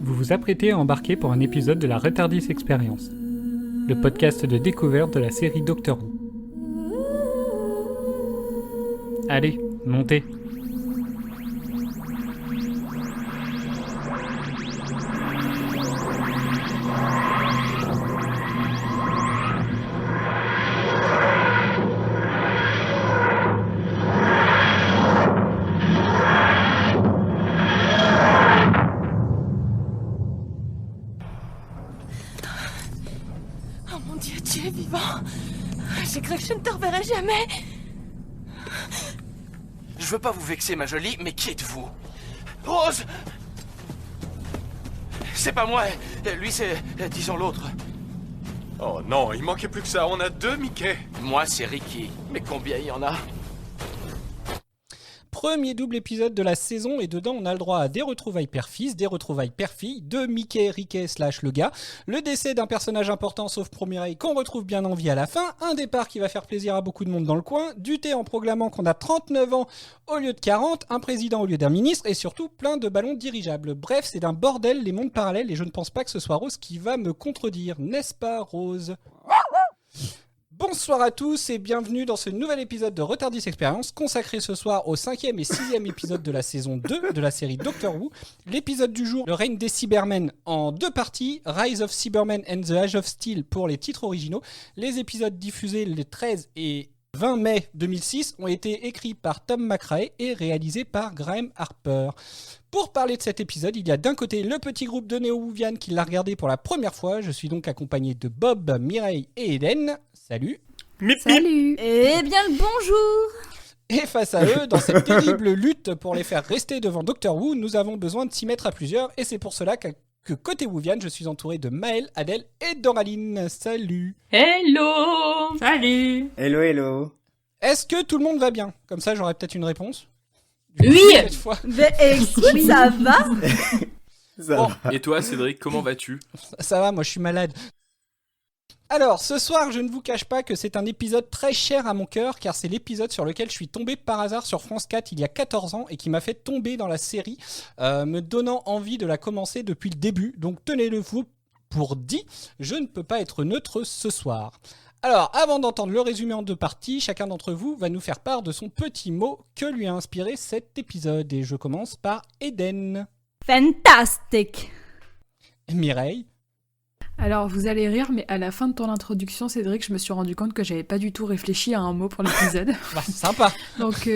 Vous vous apprêtez à embarquer pour un épisode de la Retardis Experience, le podcast de découverte de la série Doctor Who. Allez, montez. J'ai cru que je ne te reverrai jamais. Je veux pas vous vexer, ma jolie, mais qui êtes-vous? Rose! C'est pas moi. Lui, c'est... disons l'autre. Oh non, il manquait plus que ça. On a 2 Mickey. Moi, c'est Ricky. Mais combien il y en a? Premier double épisode de la saison et dedans on a le droit à des retrouvailles père-fils, des retrouvailles père-fille, de Mickey, Ricky / le gars, le décès d'un personnage important sauf Mireille qu'on retrouve bien en vie à la fin, un départ qui va faire plaisir à beaucoup de monde dans le coin, du thé en proclamant qu'on a 39 ans au lieu de 40, un président au lieu d'un ministre et surtout plein de ballons dirigeables. Bref, c'est d'un bordel les mondes parallèles et je ne pense pas que ce soit Rose qui va me contredire, n'est-ce pas Rose ? Bonsoir à tous et bienvenue dans ce nouvel épisode de Retardis Experience consacré ce soir au 5e et 6e épisode de la saison 2 de la série Doctor Who. L'épisode du jour, le règne des Cybermen en 2 parties, Rise of Cybermen and the Age of Steel pour les titres originaux. Les épisodes diffusés les 13 et 20 mai 2006 ont été écrits par Tom McRae et réalisés par Graham Harper. Pour parler de cet épisode, il y a d'un côté le petit groupe de Néo-Whovian qui l'a regardé pour la première fois. Je suis donc accompagné de Bob, Mireille et Eden. Salut. Salut. Eh bien le bonjour. Et face à eux, dans cette terrible lutte pour les faire rester devant Doctor Who, nous avons besoin de s'y mettre à plusieurs. Et c'est pour cela que côté Whovian, je suis entouré de Maël, Adèle et Doraline. Salut. Hello. Salut. Hello, hello. Est-ce que tout le monde va bien ? Comme ça, j'aurai peut-être une réponse. Oui. Cette fois. Mais écoute, ça va. Bon. Et toi, Cédric, comment vas-tu? Ça va, moi je suis malade. Alors, ce soir, je ne vous cache pas que c'est un épisode très cher à mon cœur, car c'est l'épisode sur lequel je suis tombé par hasard sur France 4 il y a 14 ans et qui m'a fait tomber dans la série, me donnant envie de la commencer depuis le début. Donc tenez-le vous pour dit, je ne peux pas être neutre ce soir. Alors, avant d'entendre le résumé en 2 parties, chacun d'entre vous va nous faire part de son petit mot que lui a inspiré cet épisode. Et je commence par Eden. Fantastique. Mireille. Alors, vous allez rire, mais à la fin de ton introduction, Cédric, je me suis rendu compte que j'avais pas du tout réfléchi à un mot pour l'épisode. Bah, sympa. Donc, donc,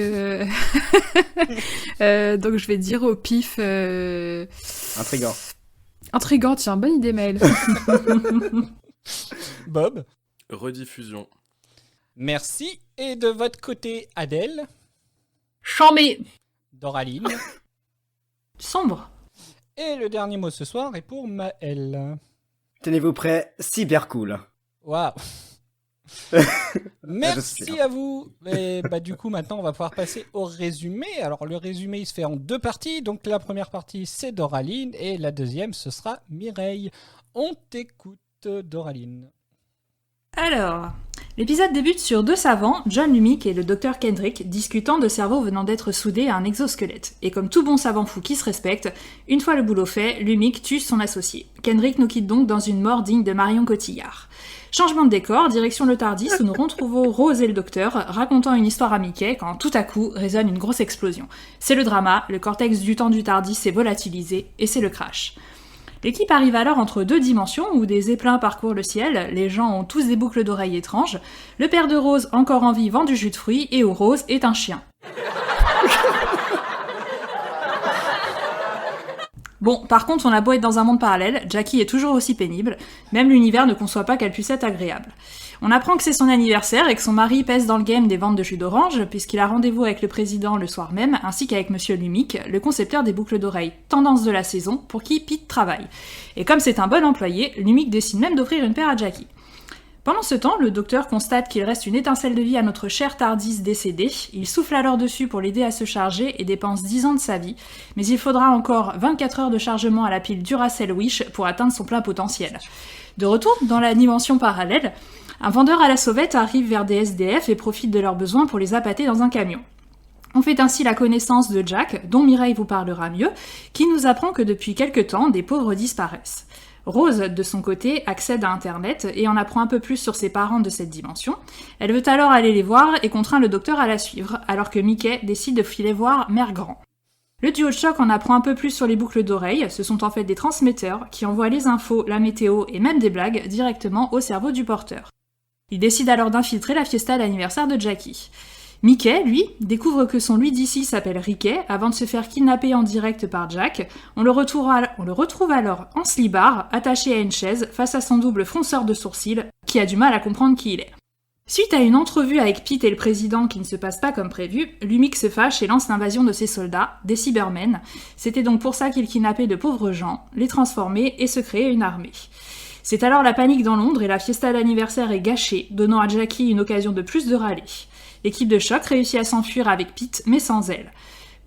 je vais dire au pif... Intriguant. Intriguant, tiens, bonne idée, Maël. Bob. Rediffusion. Merci. Et de votre côté, Adèle. Chambé. Doraline. Sombre. Et le dernier mot ce soir est pour Maël. Tenez-vous prêts, super cool. Waouh. Merci à vous. Et bah, du coup, maintenant, on va pouvoir passer au résumé. Alors, le résumé, il se fait en 2 parties. Donc, la première partie, c'est Doraline. Et la deuxième, ce sera Mireille. On t'écoute, Doraline. Alors, l'épisode débute sur 2 savants, John Lumick et le docteur Kendrick, discutant de cerveaux venant d'être soudés à un exosquelette. Et comme tout bon savant fou qui se respecte, une fois le boulot fait, Lumick tue son associé. Kendrick nous quitte donc dans une mort digne de Marion Cotillard. Changement de décor, direction le Tardis où nous retrouvons Rose et le docteur racontant une histoire à Mickey quand tout à coup résonne une grosse explosion. C'est le drama, le cortex du temps du Tardis s'est volatilisé et c'est le crash. L'équipe arrive alors entre 2 dimensions où des zeppelins parcourent le ciel, les gens ont tous des boucles d'oreilles étranges, le père de Rose, encore en vie, vend du jus de fruits et où Rose est un chien. Bon, par contre, on a beau être dans un monde parallèle, Jackie est toujours aussi pénible, même l'univers ne conçoit pas qu'elle puisse être agréable. On apprend que c'est son anniversaire et que son mari pèse dans le game des ventes de jus d'orange, puisqu'il a rendez-vous avec le président le soir même, ainsi qu'avec Monsieur Lumick, le concepteur des boucles d'oreilles tendance de la saison, pour qui Pete travaille. Et comme c'est un bon employé, Lumick décide même d'offrir une paire à Jackie. Pendant ce temps, le docteur constate qu'il reste une étincelle de vie à notre cher Tardis décédé, il souffle alors dessus pour l'aider à se charger et dépense 10 ans de sa vie, mais il faudra encore 24 heures de chargement à la pile Duracell Wish pour atteindre son plein potentiel. De retour dans la dimension parallèle, un vendeur à la sauvette arrive vers des SDF et profite de leurs besoins pour les appâter dans un camion. On fait ainsi la connaissance de Jack, dont Mireille vous parlera mieux, qui nous apprend que depuis quelque temps, des pauvres disparaissent. Rose, de son côté, accède à Internet et en apprend un peu plus sur ses parents de cette dimension. Elle veut alors aller les voir et contraint le docteur à la suivre, alors que Mickey décide de filer voir Mère Grand. Le duo de choc en apprend un peu plus sur les boucles d'oreilles, ce sont en fait des transmetteurs qui envoient les infos, la météo et même des blagues directement au cerveau du porteur. Il décide alors d'infiltrer la fiesta d'anniversaire de Jackie. Mickey, lui, découvre que son lui d'ici s'appelle Rickey avant de se faire kidnapper en direct par Jack. On le retrouve alors en slibard, attaché à une chaise, face à son double fronceur de sourcils, qui a du mal à comprendre qui il est. Suite à une entrevue avec Pete et le président qui ne se passe pas comme prévu, Lumik se fâche et lance l'invasion de ses soldats, des Cybermen. C'était donc pour ça qu'il kidnappait de pauvres gens, les transformait et se créait une armée. C'est alors la panique dans Londres et la fiesta d'anniversaire est gâchée, donnant à Jackie une occasion de plus de râler. L'équipe de choc réussit à s'enfuir avec Pete, mais sans elle.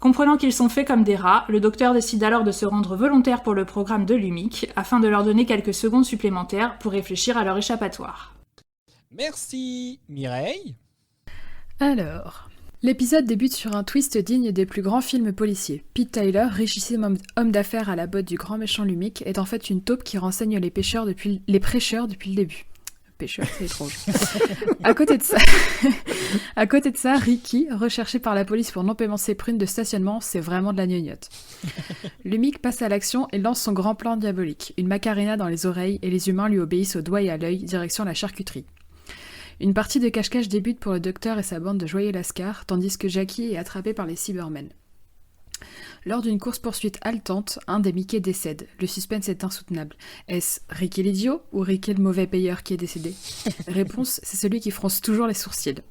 Comprenant qu'ils sont faits comme des rats, le docteur décide alors de se rendre volontaire pour le programme de Lumik, afin de leur donner quelques secondes supplémentaires pour réfléchir à leur échappatoire. Merci Mireille. Alors, l'épisode débute sur un twist digne des plus grands films policiers. Pete Tyler, richissime homme d'affaires à la botte du grand méchant Lumik, est en fait une taupe qui renseigne les prêcheurs depuis le début. Pêcheur, c'est étrange. À côté de ça, Ricky, recherché par la police pour non-paiement ses prunes de stationnement, c'est vraiment de la gnognotte. Lumik passe à l'action et lance son grand plan diabolique, une macarena dans les oreilles et les humains lui obéissent au doigt et à l'œil, direction la charcuterie. Une partie de cache-cache débute pour le docteur et sa bande de joyeux lascars, tandis que Jackie est attrapé par les Cybermen. Lors d'une course-poursuite haletante, un des Mickey décède. Le suspense est insoutenable. Est-ce Ricky l'idiot ou Ricky le mauvais payeur qui est décédé ? Réponse, c'est celui qui fronce toujours les sourcils.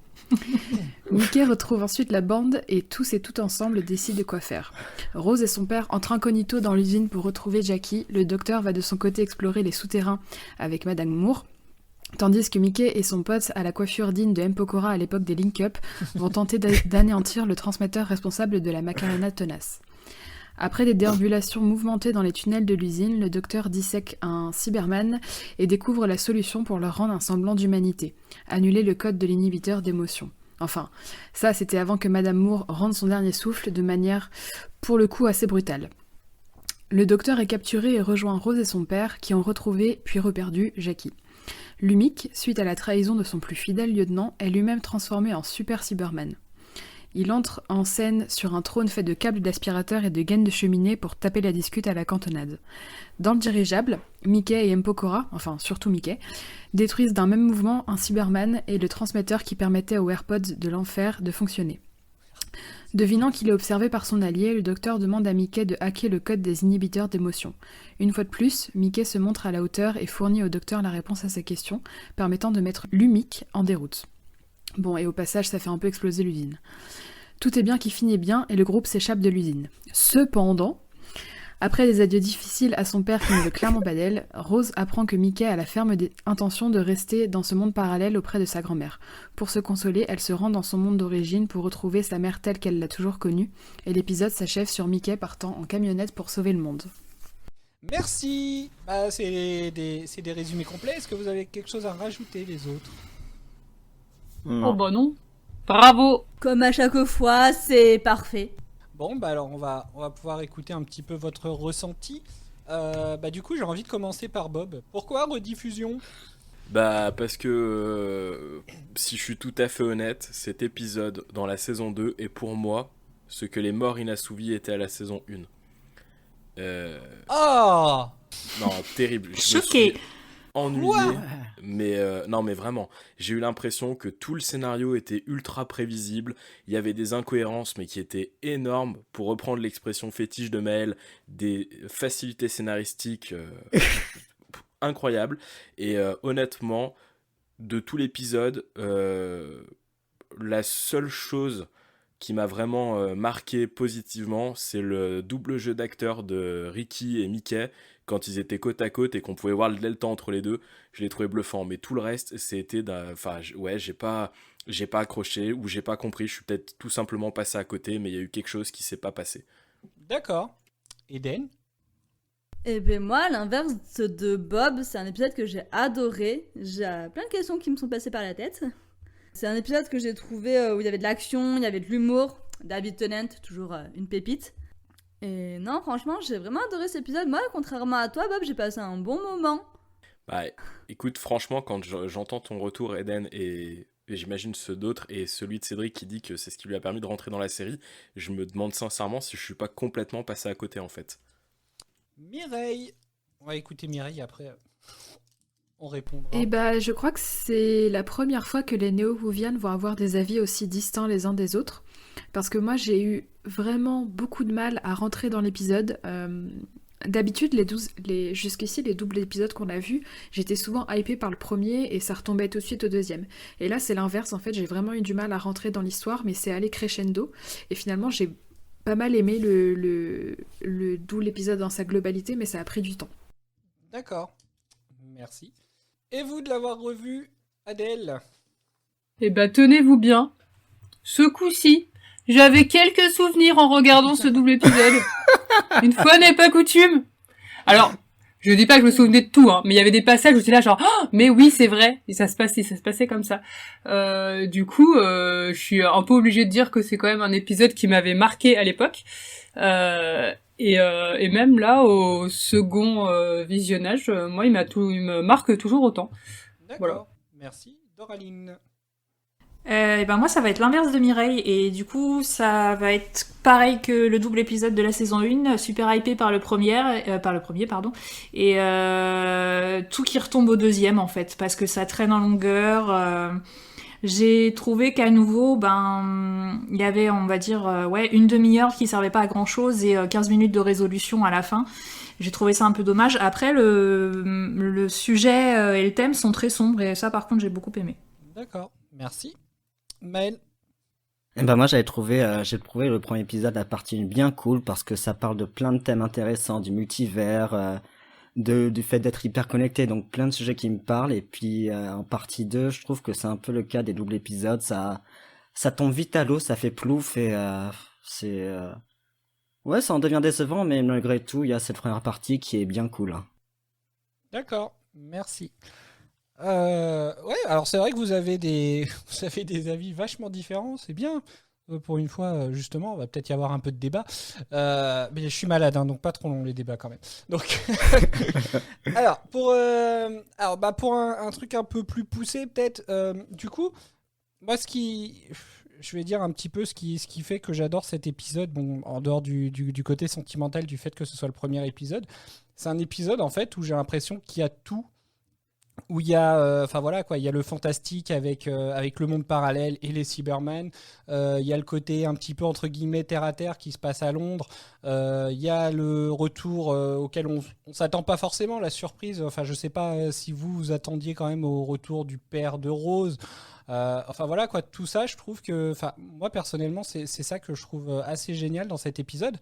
Mickey retrouve ensuite la bande et tous et toutes ensemble décident de quoi faire. Rose et son père entrent incognito dans l'usine pour retrouver Jackie. Le docteur va de son côté explorer les souterrains avec Madame Moore. Tandis que Mickey et son pote à la coiffure digne de M. Pokora à l'époque des Link-Up vont tenter d'anéantir le transmetteur responsable de la Macarena tenace. Après des déambulations mouvementées dans les tunnels de l'usine, le docteur dissèque un Cyberman et découvre la solution pour leur rendre un semblant d'humanité, annuler le code de l'inhibiteur d'émotion. Enfin, ça c'était avant que Madame Moore rende son dernier souffle de manière, pour le coup, assez brutale. Le docteur est capturé et rejoint Rose et son père qui ont retrouvé puis reperdu Jackie. Lumik, suite à la trahison de son plus fidèle lieutenant, est lui-même transformé en Super Cyberman. Il entre en scène sur un trône fait de câbles d'aspirateur et de gaines de cheminée pour taper la discute à la cantonade. Dans le dirigeable, Mickey et M. Pokora, enfin surtout Mickey, détruisent d'un même mouvement un Cyberman et le transmetteur qui permettait aux AirPods de l'enfer de fonctionner. Devinant qu'il est observé par son allié, le docteur demande à Mickey de hacker le code des inhibiteurs d'émotion. Une fois de plus, Mickey se montre à la hauteur et fournit au docteur la réponse à sa question, permettant de mettre Lumik en déroute. Bon, et au passage, ça fait un peu exploser l'usine. Tout est bien qui finit bien et le groupe s'échappe de l'usine. Cependant, après des adieux difficiles à son père qui ne veut clairement pas d'elle, Rose apprend que Mickey a la ferme intention de rester dans ce monde parallèle auprès de sa grand-mère. Pour se consoler, elle se rend dans son monde d'origine pour retrouver sa mère telle qu'elle l'a toujours connue, et l'épisode s'achève sur Mickey partant en camionnette pour sauver le monde. Merci. C'est des résumés complets. Est-ce que vous avez quelque chose à rajouter les autres ? Non. Oh bah non. Bravo. Comme à chaque fois, c'est parfait. Bon, alors on va pouvoir écouter un petit peu votre ressenti. Du coup, j'ai envie de commencer par Bob. Pourquoi rediffusion ? Parce que, si je suis tout à fait honnête, cet épisode dans la saison 2 est pour moi ce que les morts inassouvis étaient à la saison 1. Oh ! Non, terrible. Je me Choqué. suis ennuyé. Mais vraiment, j'ai eu l'impression que tout le scénario était ultra prévisible. Il y avait des incohérences, mais qui étaient énormes. Pour reprendre l'expression fétiche de Maël, des facilités scénaristiques incroyables. Et honnêtement, de tout l'épisode, la seule chose qui m'a vraiment marqué positivement, c'est le double jeu d'acteurs de Ricky et Mickey quand ils étaient côte à côte et qu'on pouvait voir le delta entre les deux. Je l'ai trouvé bluffant, mais tout le reste, c'était j'ai pas accroché ou j'ai pas compris. Je suis peut-être tout simplement passé à côté, mais il y a eu quelque chose qui s'est pas passé. D'accord. Eden ? Et ben moi, à l'inverse de Bob, c'est un épisode que j'ai adoré. J'ai plein de questions qui me sont passées par la tête. C'est un épisode que j'ai trouvé où il y avait de l'action, il y avait de l'humour. David Tennant, toujours une pépite. Et non, franchement, j'ai vraiment adoré cet épisode. Moi, contrairement à toi, Bob, j'ai passé un bon moment. Bah, écoute, franchement, quand j'entends ton retour, Eden, et j'imagine ceux d'autres, et celui de Cédric qui dit que c'est ce qui lui a permis de rentrer dans la série, je me demande sincèrement si je suis pas complètement passé à côté, en fait. Mireille. On va écouter Mireille après. On répondra. Et bah, je crois que c'est la première fois que les néo-whovians vont avoir des avis aussi distincts les uns des autres. Parce que moi, j'ai eu vraiment beaucoup de mal à rentrer dans l'épisode. D'habitude, jusqu'ici, les doubles épisodes qu'on a vus, j'étais souvent hypée par le premier et ça retombait tout de suite au deuxième. Et là, c'est l'inverse. En fait, j'ai vraiment eu du mal à rentrer dans l'histoire, mais c'est allé crescendo. Et finalement, j'ai pas mal aimé le double épisode dans sa globalité, mais ça a pris du temps. D'accord. Merci. Et vous de l'avoir revu, Adèle? Eh ben, tenez-vous bien. Ce coup-ci, j'avais quelques souvenirs en regardant ce double épisode. Une fois n'est pas coutume. Alors, je dis pas que je me souvenais de tout, hein, mais il y avait des passages où j'étais là genre, oh, mais oui, c'est vrai. Et ça se passait comme ça. Du coup, je suis un peu obligée de dire que c'est quand même un épisode qui m'avait marqué à l'époque. Et même là, au second visionnage, moi, il me marque toujours autant. D'accord. Voilà. Merci. Doraline. Et ben moi ça va être l'inverse de Mireille et du coup ça va être pareil que le double épisode de la saison 1, super hypé par le premier et tout qui retombe au deuxième en fait parce que ça traîne en longueur. J'ai trouvé qu'à nouveau il y avait on va dire une demi-heure qui servait pas à grand chose et 15 minutes de résolution à la fin. J'ai trouvé ça un peu dommage. Après le sujet et le thème sont très sombres et ça par contre j'ai beaucoup aimé. D'accord. Merci. Maël. Et ben moi j'ai trouvé le premier épisode la partie bien cool parce que ça parle de plein de thèmes intéressants, du multivers, du fait d'être hyper connecté, donc plein de sujets qui me parlent. Et puis en partie 2, je trouve que c'est un peu le cas des doubles épisodes, ça tombe vite à l'eau, ça fait plouf et ouais, ça en devient décevant, mais malgré tout il y a cette première partie qui est bien cool. D'accord. Merci. Ouais, alors c'est vrai que vous avez des avis vachement différents, c'est bien. Pour une fois, justement, on va peut-être y avoir un peu de débat. Mais je suis malade, hein, donc pas trop long les débats quand même. Donc, alors pour un truc un peu plus poussé, peut-être. Du coup, moi, je vais dire un petit peu ce qui fait que j'adore cet épisode. Bon, en dehors du côté sentimental du fait que ce soit le premier épisode, c'est un épisode en fait où j'ai l'impression qu'il y a tout. Où il y a, il y a le fantastique avec le monde parallèle et les Cybermen. Il y a le côté un petit peu entre guillemets terre à terre qui se passe à Londres. Il y a le retour auquel on s'attend pas forcément, la surprise. Enfin, je sais pas si vous attendiez quand même au retour du père de Rose. Tout ça, je trouve que, moi personnellement, c'est ça que je trouve assez génial dans cet épisode.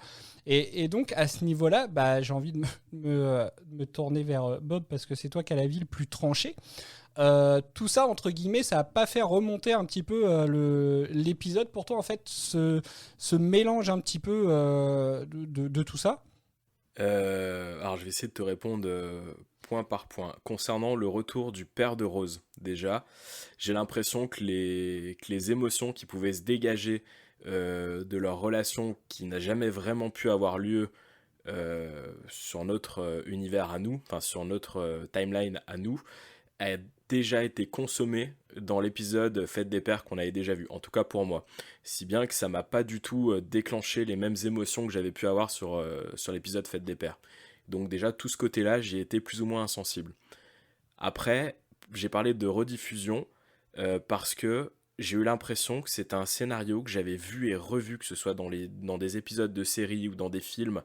Et donc à ce niveau-là, j'ai envie de me tourner vers Bob parce que c'est toi qui as la vie le plus tranchée. Tout ça, entre guillemets, ça n'a pas fait remonter un petit peu l'épisode pour toi, en fait, ce mélange un petit peu de tout ça. Alors je vais essayer de te répondre point par point. Concernant le retour du père de Rose, déjà, j'ai l'impression que les émotions qui pouvaient se dégager de leur relation qui n'a jamais vraiment pu avoir lieu sur notre univers à nous, enfin sur notre timeline à nous, a déjà été consommée dans l'épisode Fête des Pères qu'on avait déjà vu, en tout cas pour moi. Si bien que ça m'a pas du tout déclenché les mêmes émotions que j'avais pu avoir sur l'épisode Fête des Pères. Donc déjà, tout ce côté-là, j'y ai été plus ou moins insensible. Après, j'ai parlé de rediffusion parce que j'ai eu l'impression que c'était un scénario que j'avais vu et revu, que ce soit dans des épisodes de séries ou dans des films,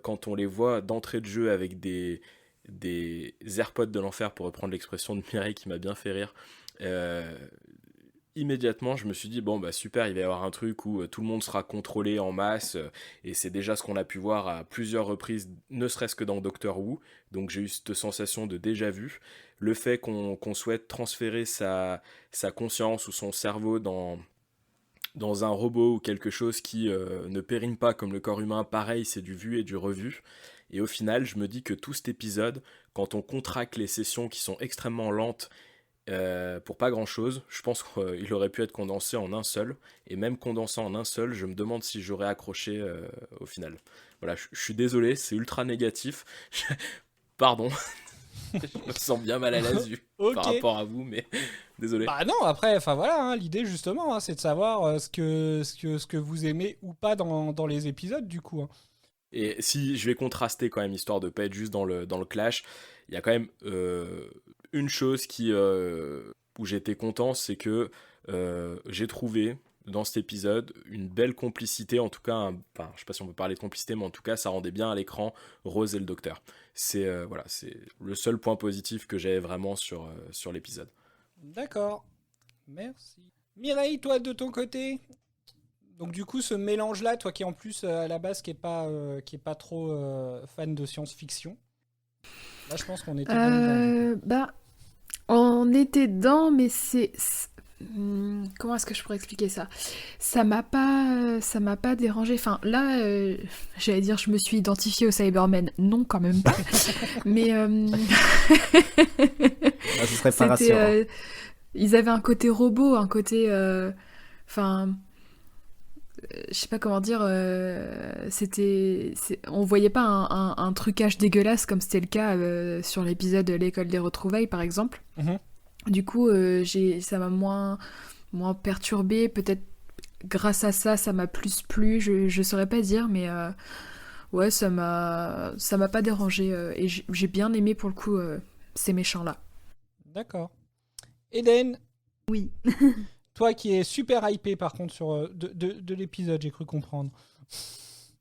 quand on les voit d'entrée de jeu avec des AirPods de l'enfer, pour reprendre l'expression de Mireille qui m'a bien fait rire, immédiatement je me suis dit super, il va y avoir un truc où tout le monde sera contrôlé en masse, et c'est déjà ce qu'on a pu voir à plusieurs reprises, ne serait-ce que dans Doctor Who, donc j'ai eu cette sensation de déjà vu. Le fait qu'on souhaite transférer sa conscience ou son cerveau dans un robot ou quelque chose qui ne périme pas comme le corps humain, pareil, c'est du vu et du revu. Et au final, je me dis que tout cet épisode, quand on contracte les sessions qui sont extrêmement lentes pour pas grand chose. Je pense qu'il aurait pu être condensé en un seul, et même condensé en un seul, je me demande si j'aurais accroché au final. Voilà, je suis désolé, c'est ultra négatif. Pardon, je me sens bien mal à l'aise Ok. par rapport à vous, mais désolé. Bah non, après, enfin voilà, hein, l'idée justement, hein, c'est de savoir ce que vous aimez ou pas dans les épisodes du coup. Hein. Et si je vais contraster quand même, histoire de pas être juste dans le clash, il y a quand même une chose où j'étais content, c'est que j'ai trouvé dans cet épisode une belle complicité, en tout cas, enfin, je sais pas si on peut parler de complicité, mais en tout cas, ça rendait bien à l'écran Rose et le docteur. C'est voilà, c'est le seul point positif que j'avais vraiment sur l'épisode. D'accord, merci. Mireille, toi de ton côté, donc du coup ce mélange-là, toi qui en plus à la base qui est pas trop fan de science-fiction, là je pense qu'on était bien dedans. Bah, on était dedans, mais comment est-ce que je pourrais expliquer ça? Ça m'a pas dérangé. Enfin, là, j'allais dire, je me suis identifiée au Cybermen. Non, quand même pas. Mais Ce serait pas rassurant. ils avaient un côté robot, un côté, enfin, je sais pas comment dire. On voyait pas un trucage dégueulasse comme c'était le cas sur l'épisode de l'école des retrouvailles, par exemple. Mhm. Du coup, ça m'a moins perturbée. Peut-être grâce à ça, ça m'a plus plu. Je saurais pas dire, mais ouais, ça m'a pas dérangé. Et j'ai bien aimé pour le coup ces méchants-là. D'accord. Eden, Oui. toi qui es super hypé par contre sur de l'épisode, j'ai cru comprendre.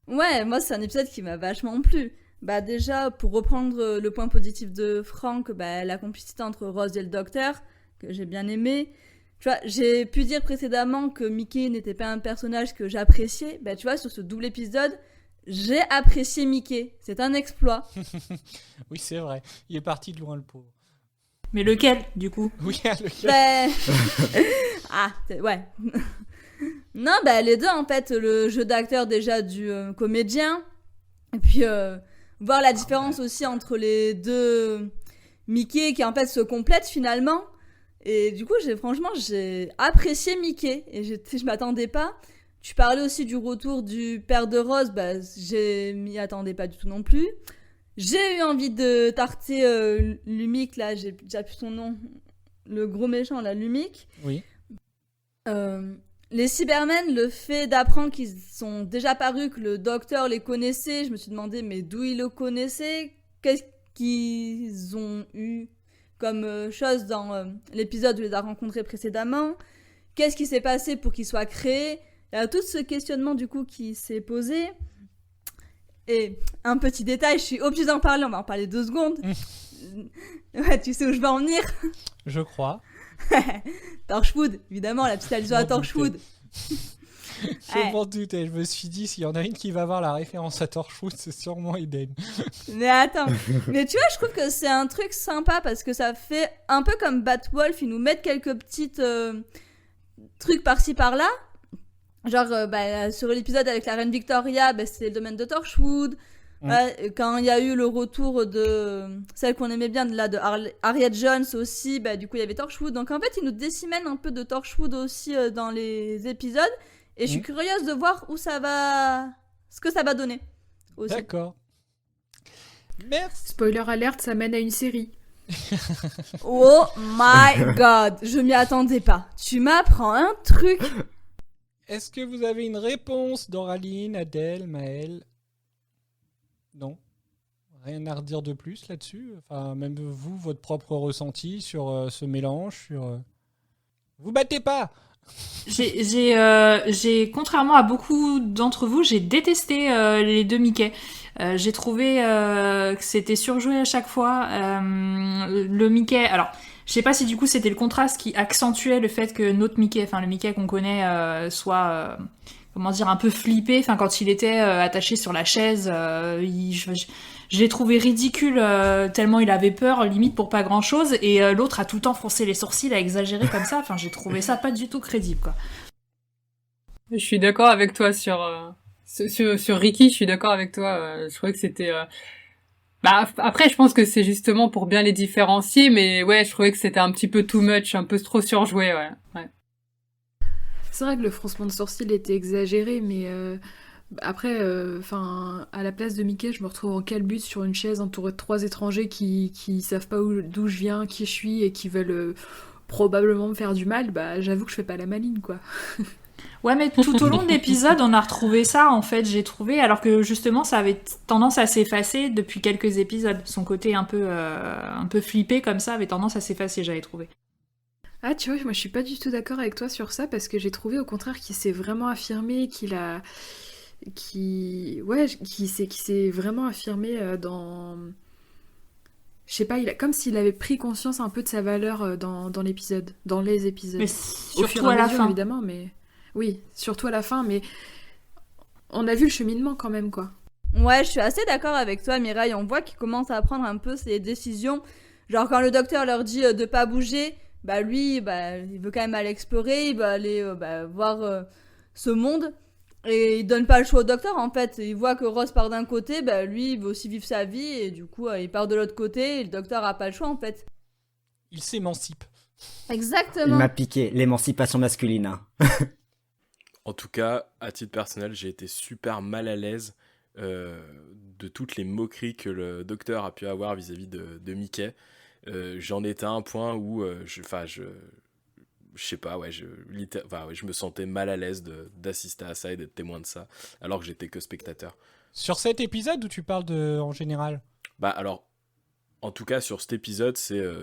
Ouais, moi c'est un épisode qui m'a vachement plu. Bah déjà, pour reprendre le point positif de Franck, bah, la complicité entre Rose et le docteur, que j'ai bien aimé. Tu vois, j'ai pu dire précédemment que Mickey n'était pas un personnage que j'appréciais. Bah tu vois, sur ce double épisode, j'ai apprécié Mickey. C'est un exploit. Oui, c'est vrai. Il est parti de loin le pauvre. Mais lequel, du coup? Oui, le Ben... ouais. Non, bah les deux en fait, le jeu d'acteur déjà du comédien, et puis voir la différence aussi entre les deux Mickey qui en fait se complètent finalement. Et du coup, j'ai apprécié Mickey et je m'attendais pas. Tu parlais aussi du retour du père de Rose, bah je m'y attendais pas du tout non plus. J'ai eu envie de tarter Lumic, là, j'ai déjà plus son nom, le gros méchant là, Lumic. Oui. Les Cybermen, le fait d'apprendre qu'ils sont déjà parus, que le docteur les connaissait, je me suis demandé mais d'où ils le connaissaient, qu'est-ce qu'ils ont eu comme chose dans l'épisode où il les a rencontrés précédemment, qu'est-ce qui s'est passé pour qu'ils soient créés. Il y a tout ce questionnement du coup qui s'est posé. Et un petit détail, je suis obligée d'en parler, on va en parler 2 secondes. Ouais, tu sais où je vais en venir. Je crois. Torchwood, évidemment, la petite allusion à Torchwood. Je m'en doutais, je me suis dit, s'il y en a une qui va voir la référence à Torchwood, c'est sûrement Eden. Mais attends, mais tu vois, je trouve que c'est un truc sympa parce que ça fait un peu comme Batwolf, ils nous mettent quelques petites trucs par-ci par-là. Genre, sur l'épisode avec la reine Victoria, c'était le domaine de Torchwood. Quand il y a eu le retour de celle qu'on aimait bien, de Harriet Jones aussi, du coup il y avait Torchwood. Donc en fait, ils nous décimènent un peu de Torchwood aussi dans les épisodes. Et je suis curieuse de voir ce que ça va donner. Aussi. D'accord. Merci. Spoiler alerte, ça mène à une série. Oh my god, je m'y attendais pas. Tu m'apprends un truc. Est-ce que vous avez une réponse, Doraline, Adèle, Maëlle? Non. Rien à redire de plus là-dessus. Enfin, même vous, votre propre ressenti sur ce mélange, sur... Vous battez pas! J'ai, contrairement à beaucoup d'entre vous, j'ai détesté les deux Mickey. J'ai trouvé que c'était surjoué à chaque fois. Le Mickey, alors je sais pas si du coup c'était le contraste qui accentuait le fait que notre Mickey, enfin le Mickey qu'on connaît, soit comment dire, un peu flippé. Enfin quand il était attaché sur la chaise, je l'ai trouvé ridicule tellement il avait peur, limite pour pas grand chose, et l'autre a tout le temps froncé les sourcils, a exagéré comme ça. Enfin j'ai trouvé ça pas du tout crédible quoi. Je suis d'accord avec toi sur Ricky, je suis d'accord avec toi. Je trouvais que c'était Bah, après, je pense que c'est justement pour bien les différencier, mais ouais, je trouvais que c'était un petit peu too much, un peu trop surjoué, ouais. C'est vrai que le froncement de sourcils était exagéré, mais après, à la place de Mickey, je me retrouve en calbut sur une chaise entourée de 3 étrangers qui savent pas d'où je viens, qui je suis et qui veulent probablement me faire du mal. Bah, j'avoue que je fais pas la maline, quoi. Ouais, mais tout au long de l'épisode, on a retrouvé ça, en fait, j'ai trouvé, alors que justement, ça avait tendance à s'effacer depuis quelques épisodes. Son côté un peu flippé comme ça avait tendance à s'effacer, j'avais trouvé. Ah, tu vois, moi je suis pas du tout d'accord avec toi sur ça parce que j'ai trouvé au contraire qu'il s'est vraiment affirmé, qu'il s'est vraiment affirmé dans. Je sais pas, comme s'il avait pris conscience un peu de sa valeur dans l'épisode, dans les épisodes. Mais Au fur surtout et à la mesure, fin. évidemment, mais. Oui, surtout à la fin, mais on a vu le cheminement quand même, quoi. Ouais, je suis assez d'accord avec toi, Mireille. On voit qu'il commence à prendre un peu ses décisions. Genre, quand le docteur leur dit de pas bouger, bah lui, bah, il veut quand même aller explorer, il va aller voir ce monde. Et il donne pas le choix au docteur, en fait. Il voit que Ross part d'un côté, bah lui, il veut aussi vivre sa vie, et du coup, il part de l'autre côté, et le docteur a pas le choix, en fait. Il s'émancipe. Il Exactement. m'a piqué l'émancipation masculine. Hein. En tout cas, à titre personnel, j'ai été super mal à l'aise de toutes les moqueries que le docteur a pu avoir vis-à-vis de Mickey. J'en étais à un point où je sais pas, ouais, je me sentais mal à l'aise d'assister à ça et d'être témoin de ça, alors que j'étais que spectateur. Sur cet épisode ou tu parles en général? Bah alors, en tout cas sur cet épisode,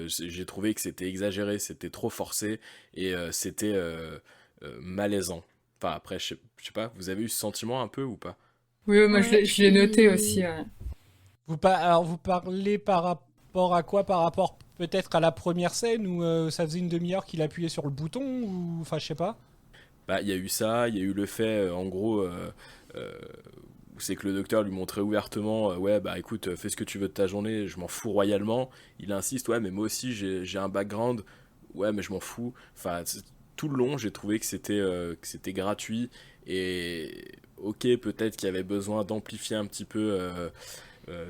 j'ai trouvé que c'était exagéré, c'était trop forcé et c'était malaisant. Enfin après, je sais pas, vous avez eu ce sentiment un peu ou pas? Oui, moi je l'ai noté aussi, ouais. Alors vous parlez par rapport à quoi? Par rapport peut-être à la première scène où ça faisait une demi-heure qu'il appuyait sur le bouton ou enfin je sais pas. Bah il y a eu ça, il y a eu le fait en gros c'est que le docteur lui montrait ouvertement ouais bah écoute fais ce que tu veux de ta journée, je m'en fous royalement. Il insiste ouais mais moi aussi j'ai un background, ouais mais je m'en fous. Enfin tout le long j'ai trouvé que c'était gratuit et ok peut-être qu'il y avait besoin d'amplifier un petit peu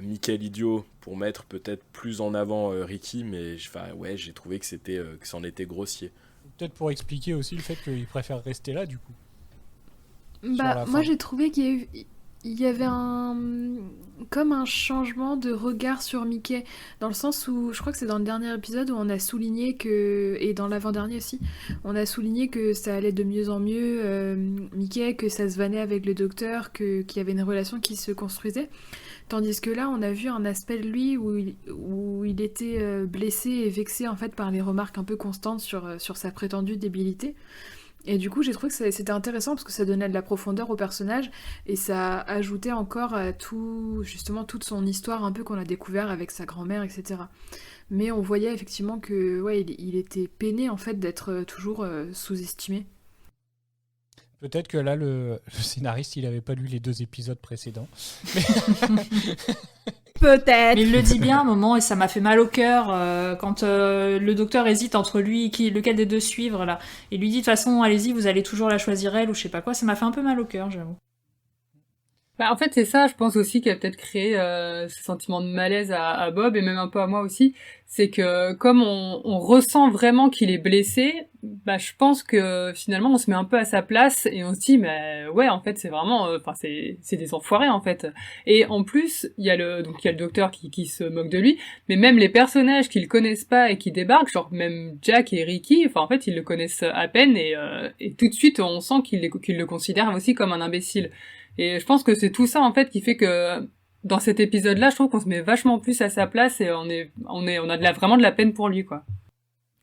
Mickey l'idiot pour mettre peut-être plus en avant Ricky, mais ouais j'ai trouvé que que c'en était grossier. Peut-être pour expliquer aussi le fait qu'il préfère rester là du coup. Bah, moi j'ai trouvé qu'il y avait comme un changement de regard sur Mickey, dans le sens où, je crois que c'est dans le dernier épisode où on a souligné que, et dans l'avant-dernier aussi, on a souligné que ça allait de mieux en mieux, Mickey, que ça se vannait avec le docteur, qu'il y avait une relation qui se construisait. Tandis que là, on a vu un aspect de lui où il était blessé et vexé en fait par les remarques un peu constantes sur sa prétendue débilité. Et du coup, j'ai trouvé que c'était intéressant parce que ça donnait de la profondeur au personnage et ça ajoutait encore à justement toute son histoire un peu qu'on a découvert avec sa grand-mère, etc. Mais on voyait effectivement que ouais, il était peiné en fait d'être toujours sous-estimé. Peut-être que là, le scénariste, il avait pas lu les 2 épisodes précédents. Peut-être. Mais il le dit bien à un moment et ça m'a fait mal au cœur quand le docteur hésite entre lui et lequel des deux suivre là. Il lui dit de toute façon allez-y vous allez toujours la choisir elle ou je sais pas quoi. Ça m'a fait un peu mal au cœur j'avoue. Bah, en fait, c'est ça, je pense aussi, qui a peut-être créé ce sentiment de malaise à Bob et même un peu à moi aussi. C'est que comme on ressent vraiment qu'il est blessé, bah je pense que finalement on se met un peu à sa place et on se dit mais ouais en fait c'est vraiment, c'est des enfoirés en fait. Et en plus il y a le docteur qui se moque de lui, mais même les personnages qu'ils connaissent pas et qui débarquent, genre même Jack et Ricky, en fait ils le connaissent à peine et tout de suite on sent qu'ils le considèrent aussi comme un imbécile. Et je pense que c'est tout ça en fait qui fait que dans cet épisode-là, je trouve qu'on se met vachement plus à sa place et on a vraiment de la peine pour lui quoi.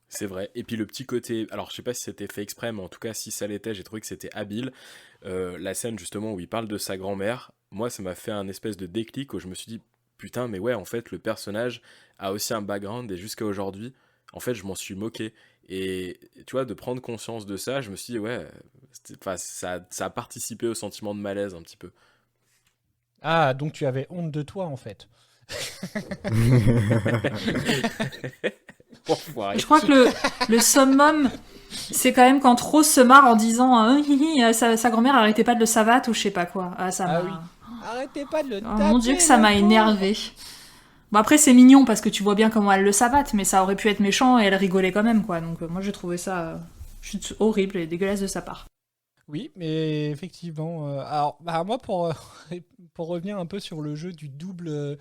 C'est vrai. Et puis le petit côté, alors je sais pas si c'était fait exprès, mais en tout cas si ça l'était, j'ai trouvé que c'était habile. La scène justement où il parle de sa grand-mère, moi ça m'a fait un espèce de déclic où je me suis dit putain mais ouais en fait le personnage a aussi un background et jusqu'à aujourd'hui, en fait je m'en suis moqué. Et tu vois, de prendre conscience de ça, je me suis dit, ouais, ça a participé au sentiment de malaise un petit peu. Ah, donc tu avais honte de toi, en fait. Je crois que le summum, c'est quand même quand Rose se marre en disant sa grand-mère arrêtait pas de le savate ou je sais pas quoi. Ah, ça m'a... Oui. Arrêtez pas de le taper. Oh mon Dieu que ça m'a énervé. Bon, après, c'est mignon parce que tu vois bien comment elle le savate, mais ça aurait pu être méchant et elle rigolait quand même, quoi. Donc, moi, j'ai trouvé ça juste horrible et dégueulasse de sa part. Oui, mais effectivement. Alors, moi, pour revenir un peu sur le jeu du double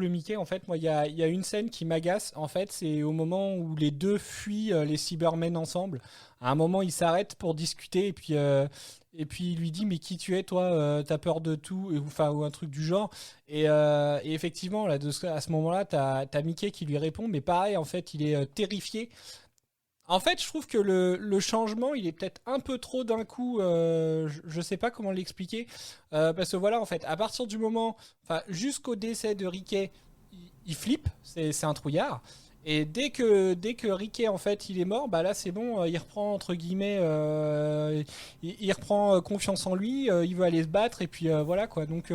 Mickey, en fait, moi, il y a une scène qui m'agace. En fait, c'est au moment où les deux fuient les Cybermen ensemble. À un moment, ils s'arrêtent pour discuter et puis il lui dit mais qui tu es toi, t'as peur de tout, ou un truc du genre. Et effectivement, là, à ce moment-là, t'as Mickey qui lui répond, mais pareil, en fait, il est terrifié. En fait, je trouve que le changement, il est peut-être un peu trop d'un coup. Je sais pas comment l'expliquer. Parce que voilà, en fait, à partir du moment. Enfin, jusqu'au décès de Ricky, il flippe. C'est un trouillard. Et dès que Ricky, en fait, il est mort, bah là, c'est bon. Il reprend, entre guillemets. Il reprend confiance en lui. Il veut aller se battre. Et puis voilà, quoi. Donc.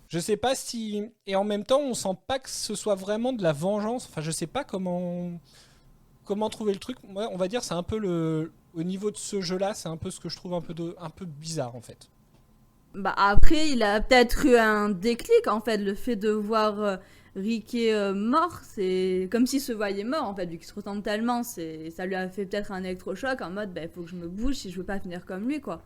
Je sais pas si. Et en même temps, on sent pas que ce soit vraiment de la vengeance. Enfin, je sais pas comment trouver le truc. Moi, on va dire c'est un peu au niveau de ce jeu-là, c'est un peu ce que je trouve un peu bizarre en fait. Bah après, il a peut-être eu un déclic en fait, le fait de voir Ricky mort, c'est comme s'il se voyait mort en fait, vu qu'il se ressemble tellement, ça lui a fait peut-être un électrochoc en mode, bah il faut que je me bouge si je veux pas finir comme lui quoi.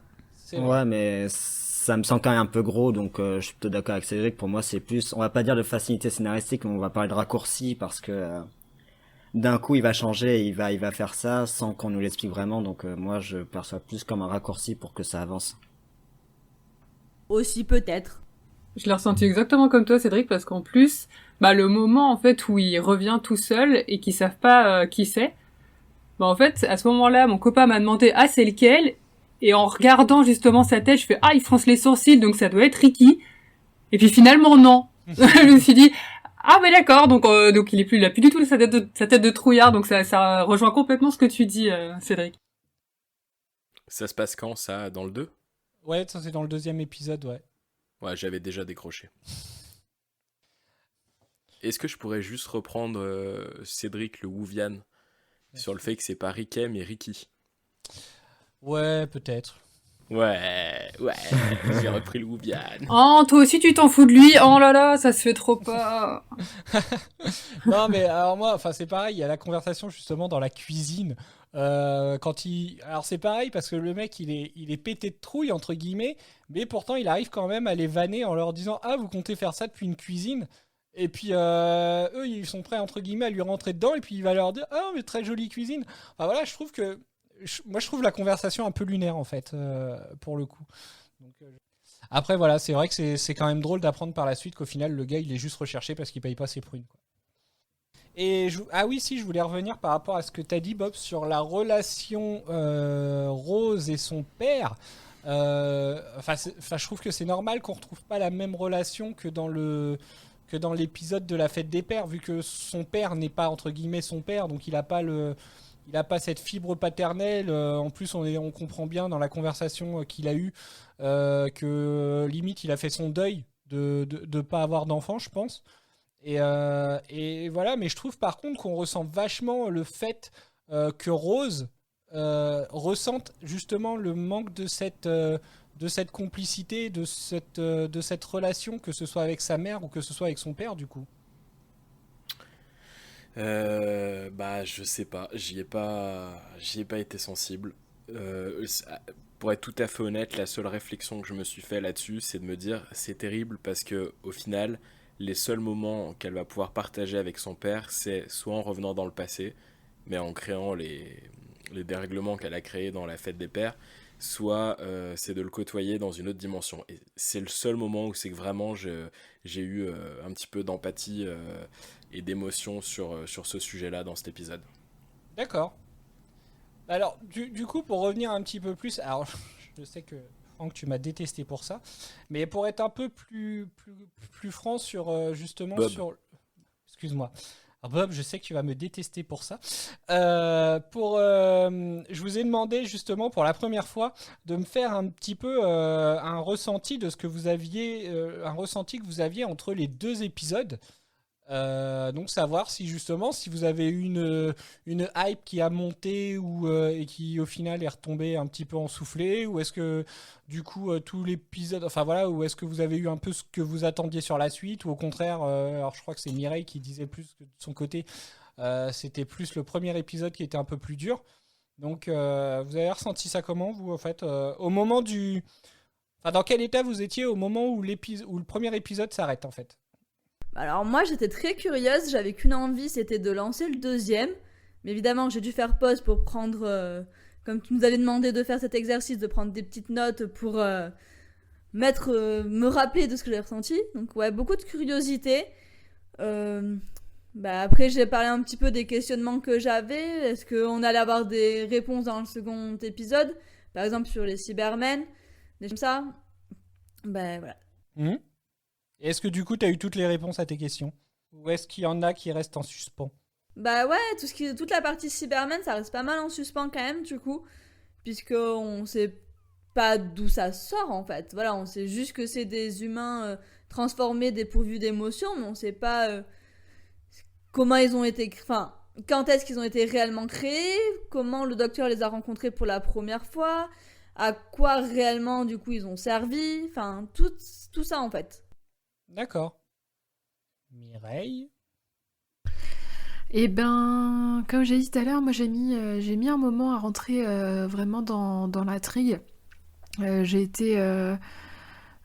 Ouais, mais ça me semble quand même un peu gros, donc je suis plutôt d'accord avec Cédric. Pour moi, c'est plus, on va pas dire de facilité scénaristique, mais on va parler de raccourci parce que d'un coup, il va changer, et il va faire ça sans qu'on nous l'explique vraiment. Donc moi, je perçois plus comme un raccourci pour que ça avance. Aussi peut-être. Je l'ai ressenti exactement comme toi, Cédric, parce qu'en plus, le moment en fait où il revient tout seul et qu'ils savent pas qui c'est, en fait, à ce moment-là, mon copain m'a demandé ah c'est lequel, et en regardant justement sa tête, je fais ah il fronce les sourcils, donc ça doit être Ricky. Et puis finalement non. Je me suis dit ah mais d'accord, donc il a plus du tout sa tête de trouillard, donc ça rejoint complètement ce que tu dis, Cédric. Ça se passe quand, ça, dans le 2 ? Ouais, ça c'est dans le 2e épisode, ouais. Ouais, j'avais déjà décroché. Est-ce que je pourrais juste reprendre Cédric le Wouvian sur le fait que c'est pas Ricky mais Ricky ? Ouais, peut-être. Ouais, j'ai repris le Wouvian. Oh, toi aussi tu t'en fous de lui. Oh là là, ça se fait trop pas. Non, mais alors moi, c'est pareil, il y a la conversation justement dans la cuisine. Alors c'est pareil parce que le mec il est pété de trouille entre guillemets, mais pourtant il arrive quand même à les vanner en leur disant ah vous comptez faire ça depuis une cuisine, et puis eux ils sont prêts entre guillemets à lui rentrer dedans et puis il va leur dire ah mais très jolie cuisine. Enfin voilà, je trouve la conversation un peu lunaire en fait pour le coup. Donc, après voilà, c'est vrai que c'est quand même drôle d'apprendre par la suite qu'au final le gars il est juste recherché parce qu'il paye pas ses prunes quoi. Et je voulais revenir par rapport à ce que tu as dit, Bob, sur la relation Rose et son père. Je trouve que c'est normal qu'on retrouve pas la même relation que dans l'épisode de la fête des pères, vu que son père n'est pas entre guillemets son père, donc il a pas cette fibre paternelle. En plus, on comprend bien dans la conversation qu'il a eue que limite il a fait son deuil de pas avoir d'enfant, je pense. Et voilà, mais je trouve par contre qu'on ressent vachement le fait que Rose ressente justement le manque de cette complicité, de cette relation, que ce soit avec sa mère ou que ce soit avec son père du coup. Je sais pas, j'y ai pas été sensible. Pour être tout à fait honnête, la seule réflexion que je me suis fait là-dessus, c'est de me dire c'est terrible parce que au final, les seuls moments qu'elle va pouvoir partager avec son père, c'est soit en revenant dans le passé, mais en créant les dérèglements qu'elle a créés dans la fête des pères, soit c'est de le côtoyer dans une autre dimension. Et c'est le seul moment où c'est que vraiment j'ai eu un petit peu d'empathie et d'émotion sur ce sujet-là dans cet épisode. D'accord. Alors, du coup, pour revenir un petit peu plus, alors je sais que Franck, tu m'as détesté pour ça, mais pour être un peu plus franc sur justement Bob. sur... Excuse-moi. Alors Bob, je sais que tu vas me détester pour ça. Je vous ai demandé justement pour la première fois de me faire un petit peu un ressenti de ce que vous aviez, un ressenti que vous aviez entre les deux épisodes. Donc savoir si justement si vous avez eu une hype qui a monté et qui au final est retombée un petit peu en soufflé, ou est-ce que du coup tout l'épisode, enfin voilà, ou est-ce que vous avez eu un peu ce que vous attendiez sur la suite, ou au contraire, alors je crois que c'est Mireille qui disait plus que de son côté, c'était plus le premier épisode qui était un peu plus dur. Donc vous avez ressenti ça comment vous en fait au moment du, enfin dans quel état vous étiez au moment où le premier épisode s'arrête en fait? Alors moi j'étais très curieuse, j'avais qu'une envie, c'était de lancer le deuxième. Mais évidemment j'ai dû faire pause pour prendre, comme tu nous avais demandé de faire cet exercice, de prendre des petites notes pour me rappeler de ce que j'avais ressenti. Donc ouais, beaucoup de curiosité. Après j'ai parlé un petit peu des questionnements que j'avais. Est-ce qu'on allait avoir des réponses dans le second épisode? Par exemple sur les Cybermen, des choses comme ça. Voilà. Est-ce que du coup, tu as eu toutes les réponses à tes questions? Ou est-ce qu'il y en a qui restent en suspens? Bah ouais, toute la partie Cybermen, ça reste pas mal en suspens quand même, du coup. Puisqu'on sait pas d'où ça sort, en fait. Voilà, on sait juste que c'est des humains transformés, dépourvus d'émotions, mais on sait pas comment ils ont été... Enfin, quand est-ce qu'ils ont été réellement créés, comment le docteur les a rencontrés pour la première fois, à quoi réellement, du coup, ils ont servi, enfin, tout ça, en fait. D'accord. Mireille? Eh ben, comme j'ai dit tout à l'heure, moi j'ai mis un moment à rentrer vraiment dans l'intrigue. J'ai été...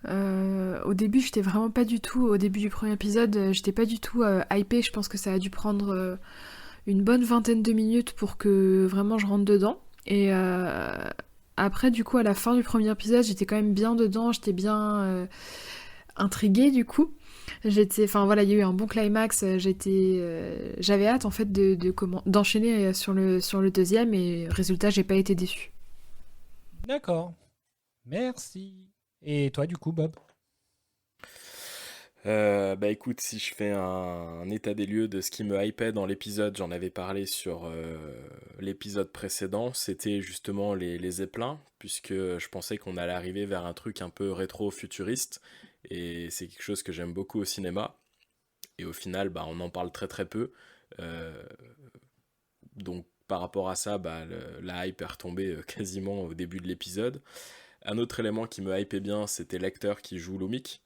au début, j'étais vraiment pas du tout... Au début du premier épisode, j'étais pas du tout hypée. Je pense que ça a dû prendre une bonne vingtaine de minutes pour que vraiment je rentre dedans. Et après, du coup, à la fin du premier épisode, j'étais quand même bien dedans. J'étais bien... intriguée du coup. Enfin voilà, il y a eu un bon climax. J'avais hâte en fait d'enchaîner sur le deuxième et résultat, j'ai pas été déçue. D'accord. Merci. Et toi du coup, Bob? Écoute, si je fais un état des lieux de ce qui me hypait dans l'épisode, j'en avais parlé sur l'épisode précédent, c'était justement les zeppelins, puisque je pensais qu'on allait arriver vers un truc un peu rétro-futuriste, et c'est quelque chose que j'aime beaucoup au cinéma, et au final, on en parle très très peu, donc par rapport à ça, la hype est retombée quasiment au début de l'épisode. Un autre élément qui me hypait bien, c'était l'acteur qui joue Lomik.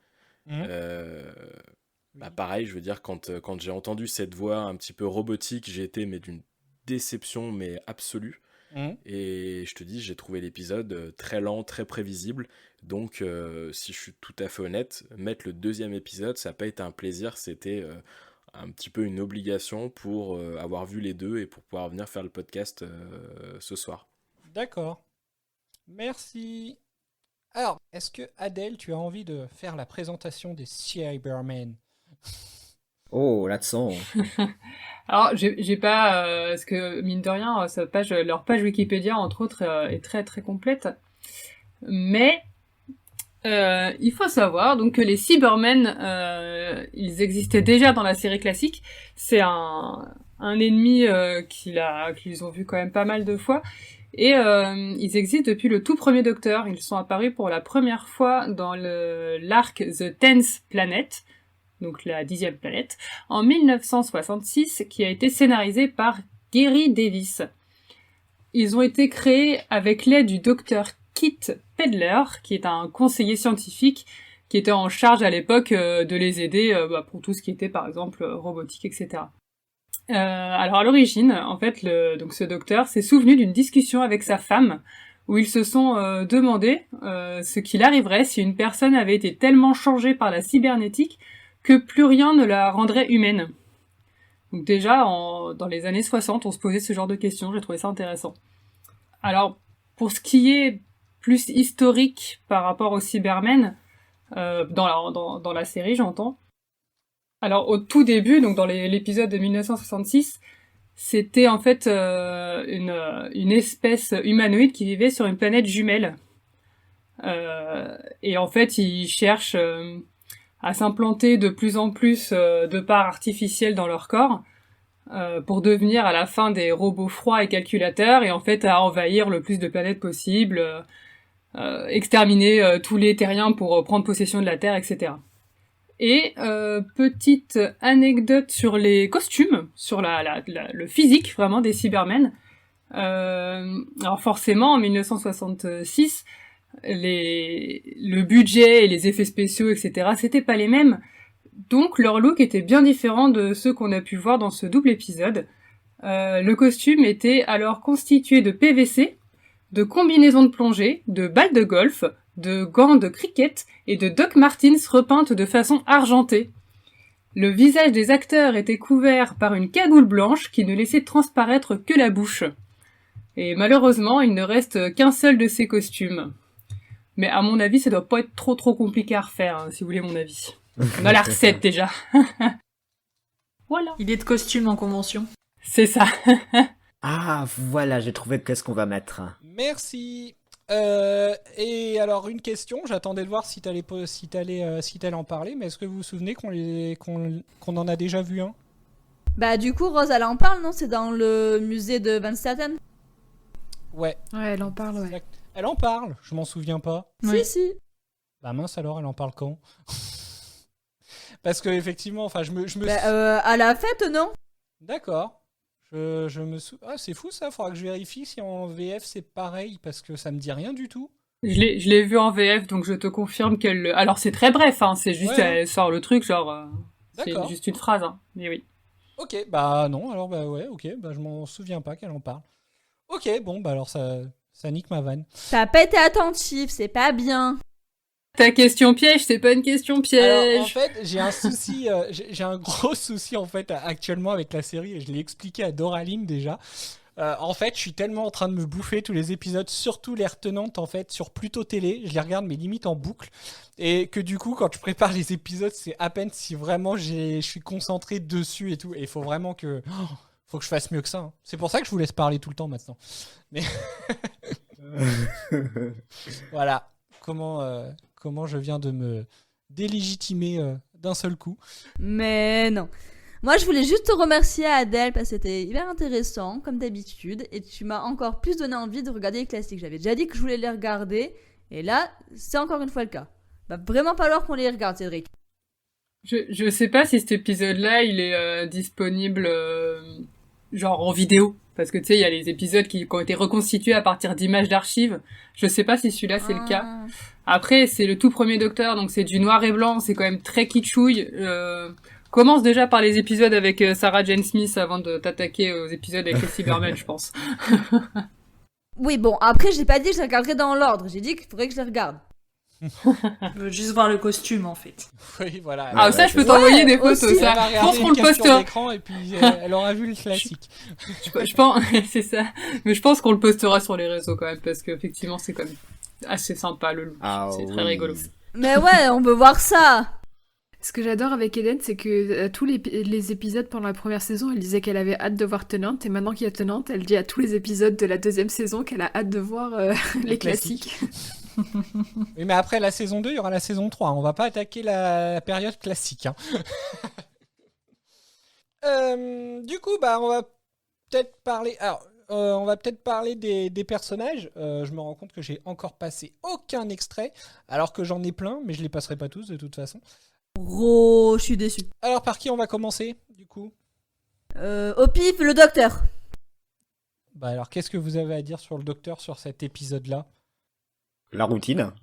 Pareil, je veux dire, quand j'ai entendu cette voix un petit peu robotique, j'ai été d'une déception absolue. Et je te dis, j'ai trouvé l'épisode très lent, très prévisible. Donc, si je suis tout à fait honnête, mettre le deuxième épisode, ça n'a pas été un plaisir, c'était un petit peu une obligation pour avoir vu les deux et pour pouvoir venir faire le podcast ce soir. D'accord. Merci. Alors, est-ce que Adèle, tu as envie de faire la présentation des Cybermen? Oh, là-dessus. Alors, j'ai pas... parce que, mine de rien, leur page Wikipédia, entre autres, est très très complète. Mais, il faut savoir donc que les Cybermen, ils existaient déjà dans la série classique. C'est un ennemi qu'ils ont vu quand même pas mal de fois. Et ils existent depuis le tout premier Docteur. Ils sont apparus pour la première fois dans l'arc The 10th Planet, donc la 10e planète, en 1966, qui a été scénarisé par Gary Davis. Ils ont été créés avec l'aide du docteur Kit Pedler, qui est un conseiller scientifique qui était en charge à l'époque de les aider pour tout ce qui était, par exemple, robotique, etc. Alors à l'origine, en fait, donc ce docteur s'est souvenu d'une discussion avec sa femme où ils se sont demandé ce qu'il arriverait si une personne avait été tellement changée par la cybernétique que plus rien ne la rendrait humaine. Donc déjà, dans les années 60, on se posait ce genre de questions, j'ai trouvé ça intéressant. Alors, pour ce qui est plus historique par rapport aux Cybermen, dans la série, j'entends, alors au tout début, donc dans l'épisode de 1966, c'était en fait une espèce humanoïde qui vivait sur une planète jumelle. Et en fait, ils cherchent à s'implanter de plus en plus de parts artificielles dans leur corps pour devenir à la fin des robots froids et calculateurs et en fait à envahir le plus de planètes possible, exterminer tous les terriens pour prendre possession de la Terre, etc. Et petite anecdote sur les costumes, sur le physique vraiment des Cybermen. Alors forcément, en 1966, le budget et les effets spéciaux, etc., c'était pas les mêmes. Donc leur look était bien différent de ceux qu'on a pu voir dans ce double épisode. Le costume était alors constitué de PVC, de combinaisons de plongée, de balles de golf, de gants de cricket et de Doc Martens repeintes de façon argentée. Le visage des acteurs était couvert par une cagoule blanche qui ne laissait transparaître que la bouche. Et malheureusement, il ne reste qu'un seul de ces costumes. Mais à mon avis, ça doit pas être trop compliqué à refaire, hein, si vous voulez mon avis. On a la recette déjà. Voilà. Idée de costume en convention. C'est ça. Ah, voilà, j'ai trouvé qu'est-ce qu'on va mettre. Merci. Et alors une question, j'attendais de voir si t'allais en parler, mais est-ce que vous vous souvenez qu'on en a déjà vu un? Bah du coup, Rose, elle en parle, non? C'est dans le musée de Van Staten? Ouais. Ouais, elle en parle, ouais. Elle en parle, je m'en souviens pas. Oui. Si. Bah mince alors, elle en parle quand? Parce que effectivement, enfin, je me à la fête, non? D'accord. Je me souviens. Ah, c'est fou ça, faudra que je vérifie si en VF c'est pareil, parce que ça me dit rien du tout. Je l'ai vu en VF, donc je te confirme qu'elle... Alors c'est très bref, hein, c'est juste, Ouais. elle sort le truc, genre... c'est D'accord. juste une phrase, hein, mais oui. Ok, bah non, alors bah ouais, ok, bah je m'en souviens pas qu'elle en parle. Ok, bon, bah alors ça nique ma vanne. T'as pas été attentif, c'est pas bien. Ta question piège, c'est pas une question piège. Alors en fait, j'ai un souci, j'ai un gros souci en fait actuellement avec la série, et je l'ai expliqué à Doraline déjà. En fait, je suis tellement en train de me bouffer tous les épisodes, surtout les retenantes en fait, sur Pluto Télé. Je les regarde mais limite en boucle. Et que du coup, quand je prépare les épisodes, c'est à peine si vraiment je suis concentré dessus et tout. Et il faut vraiment que... faut que je fasse mieux que ça. Hein. C'est pour ça que je vous laisse parler tout le temps maintenant. Mais... voilà. Comment je viens de me délégitimer d'un seul coup. Mais non. Moi, je voulais juste te remercier, Adèle, parce que c'était hyper intéressant, comme d'habitude, et tu m'as encore plus donné envie de regarder les classiques. J'avais déjà dit que je voulais les regarder, et là, c'est encore une fois le cas. Va vraiment falloir qu'on les regarde, Cédric. Je sais pas si cet épisode-là, il est disponible genre en vidéo. Parce que tu sais, il y a les épisodes qui ont été reconstitués à partir d'images d'archives. Je sais pas si celui-là, c'est le cas. Après, c'est le tout premier Docteur, donc c'est du noir et blanc, c'est quand même très kitschouille. Commence déjà par les épisodes avec Sarah Jane Smith avant de t'attaquer aux épisodes avec les Cybermen, je pense. Oui, bon, après, j'ai pas dit que je les regarderais dans l'ordre. J'ai dit qu'il faudrait que je les regarde. Je veux juste voir le costume en fait. Oui, voilà. Ah, ça, je peux t'envoyer des photos, aussi. ça. Je pense qu'on le postera. D'écran et puis elle aura vu le classique. Je pense, c'est ça. Mais je pense qu'on le postera sur les réseaux quand même, parce qu'effectivement, c'est quand même assez sympa, le look. C'est très rigolo. Mais ouais, on veut voir ça. Ce que j'adore avec Eden, c'est que tous les épisodes pendant la première saison, elle disait qu'elle avait hâte de voir Tenante, et maintenant qu'il y a Tenante, elle dit à tous les épisodes de la deuxième saison qu'elle a hâte de voir les classiques. Oui, mais après la saison 2, il y aura la saison 3. On va pas attaquer la période classique. Hein. Du coup, bah, on va peut-être parler... Alors, on va peut-être parler des personnages. Je me rends compte que j'ai encore passé aucun extrait, alors que j'en ai plein, mais je les passerai pas tous de toute façon. Oh, je suis déçue. Alors, par qui on va commencer, du coup? Au pif, le Docteur. Bah alors, qu'est-ce que vous avez à dire sur le Docteur sur cet épisode-là? La routine,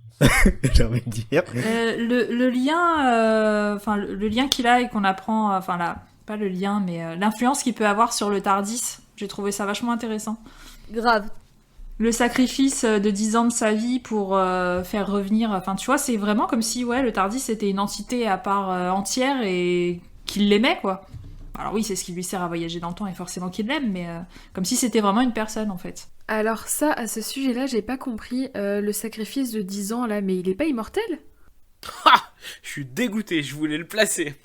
j'ai envie de dire. Le lien, le lien qu'il a et qu'on apprend, pas le lien, mais l'influence qu'il peut avoir sur le TARDIS, j'ai trouvé ça vachement intéressant. Grave. Le sacrifice de 10 ans de sa vie pour faire revenir... Enfin, tu vois, c'est vraiment comme si le TARDIS était une entité à part entière et qu'il l'aimait, quoi. Alors oui, c'est ce qui lui sert à voyager dans le temps et forcément qu'il l'aime, mais comme si c'était vraiment une personne, en fait. Alors ça, à ce sujet-là, j'ai pas compris le sacrifice de 10 ans, là, mais il est pas immortel? Je suis dégoûté, je voulais le placer.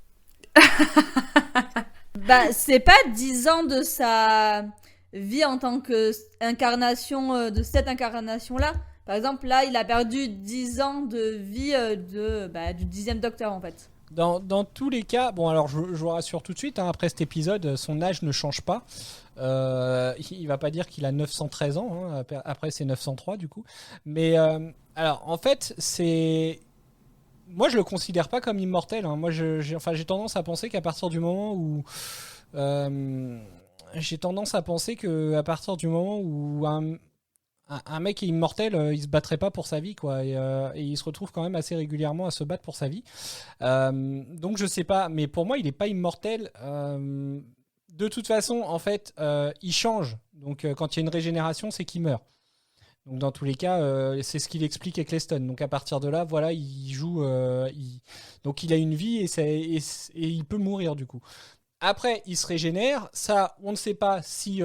Bah, c'est pas 10 ans de sa vie en tant qu'incarnation de cette incarnation-là. Par exemple, là, il a perdu 10 ans de vie du 10e Docteur, en fait. Dans tous les cas, bon alors je vous rassure tout de suite, hein, après cet épisode, son âge ne change pas. Il va pas dire qu'il a 913 ans, hein, après c'est 903 du coup. Mais alors en fait, c'est moi, je le considère pas comme immortel. Hein. Moi, j'ai tendance à penser qu'à partir du moment où un mec est immortel, il se battrait pas pour sa vie, quoi, et il se retrouve quand même assez régulièrement à se battre pour sa vie. Donc je sais pas, mais pour moi, il est pas immortel. De toute façon, en fait, il change. Donc quand il y a une régénération, c'est qu'il meurt. Donc dans tous les cas, c'est ce qu'il explique Eccleston. Donc à partir de là, voilà, il joue, donc il a une vie et il peut mourir du coup. Après, il se régénère. Ça, on ne sait pas s'il y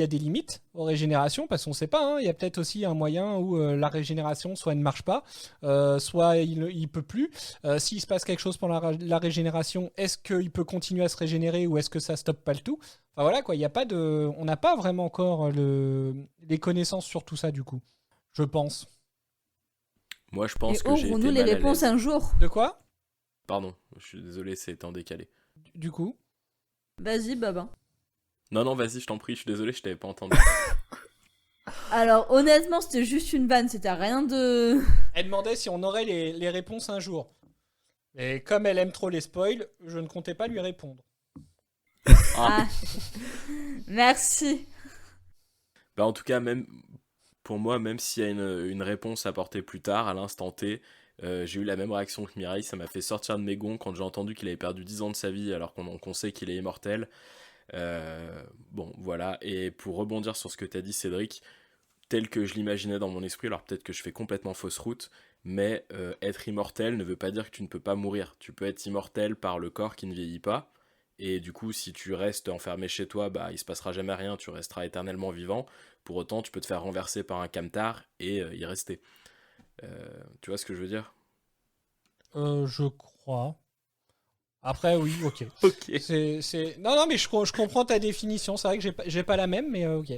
a des limites aux régénérations, parce qu'on ne sait pas. Hein. Il y a peut-être aussi un moyen où la régénération soit ne marche pas, soit il ne peut plus. S'il se passe quelque chose pendant la régénération, est-ce qu'il peut continuer à se régénérer ou est-ce que ça stoppe pas le tout? Enfin voilà quoi, on n'a pas vraiment encore les connaissances sur tout ça du coup, je pense. Moi, je pense Et que j'ai été ouvrons-nous les mal à réponses l'aise. un jour. De quoi? Pardon, je suis désolé, c'est en décalé. Du coup? Vas-y, Babin. Non, vas-y, je t'en prie, je suis désolé, je t'avais pas entendu. Alors, honnêtement, c'était juste une vanne, c'était rien de... Elle demandait si on aurait les réponses un jour. Et comme elle aime trop les spoils, je ne comptais pas lui répondre. Ah. Merci. Bah, en tout cas, même pour moi, même s'il y a une réponse apportée plus tard, à l'instant T, j'ai eu la même réaction que Mireille. Ça m'a fait sortir de mes gonds quand j'ai entendu qu'il avait perdu 10 ans de sa vie alors qu'on sait qu'il est immortel. Bon, voilà. Et pour rebondir sur ce que t'as dit, Cédric, tel que je l'imaginais dans mon esprit, alors peut-être que je fais complètement fausse route, mais être immortel ne veut pas dire que tu ne peux pas mourir. Tu peux être immortel par le corps qui ne vieillit pas. Et du coup, si tu restes enfermé chez toi, bah, il se passera jamais rien, tu resteras éternellement vivant. Pour autant, tu peux te faire renverser par un camtar et y rester. Tu vois ce que je veux dire? Je crois. Après, oui, ok. Ok. Non, mais je comprends ta définition. C'est vrai que j'ai pas la même, mais ok.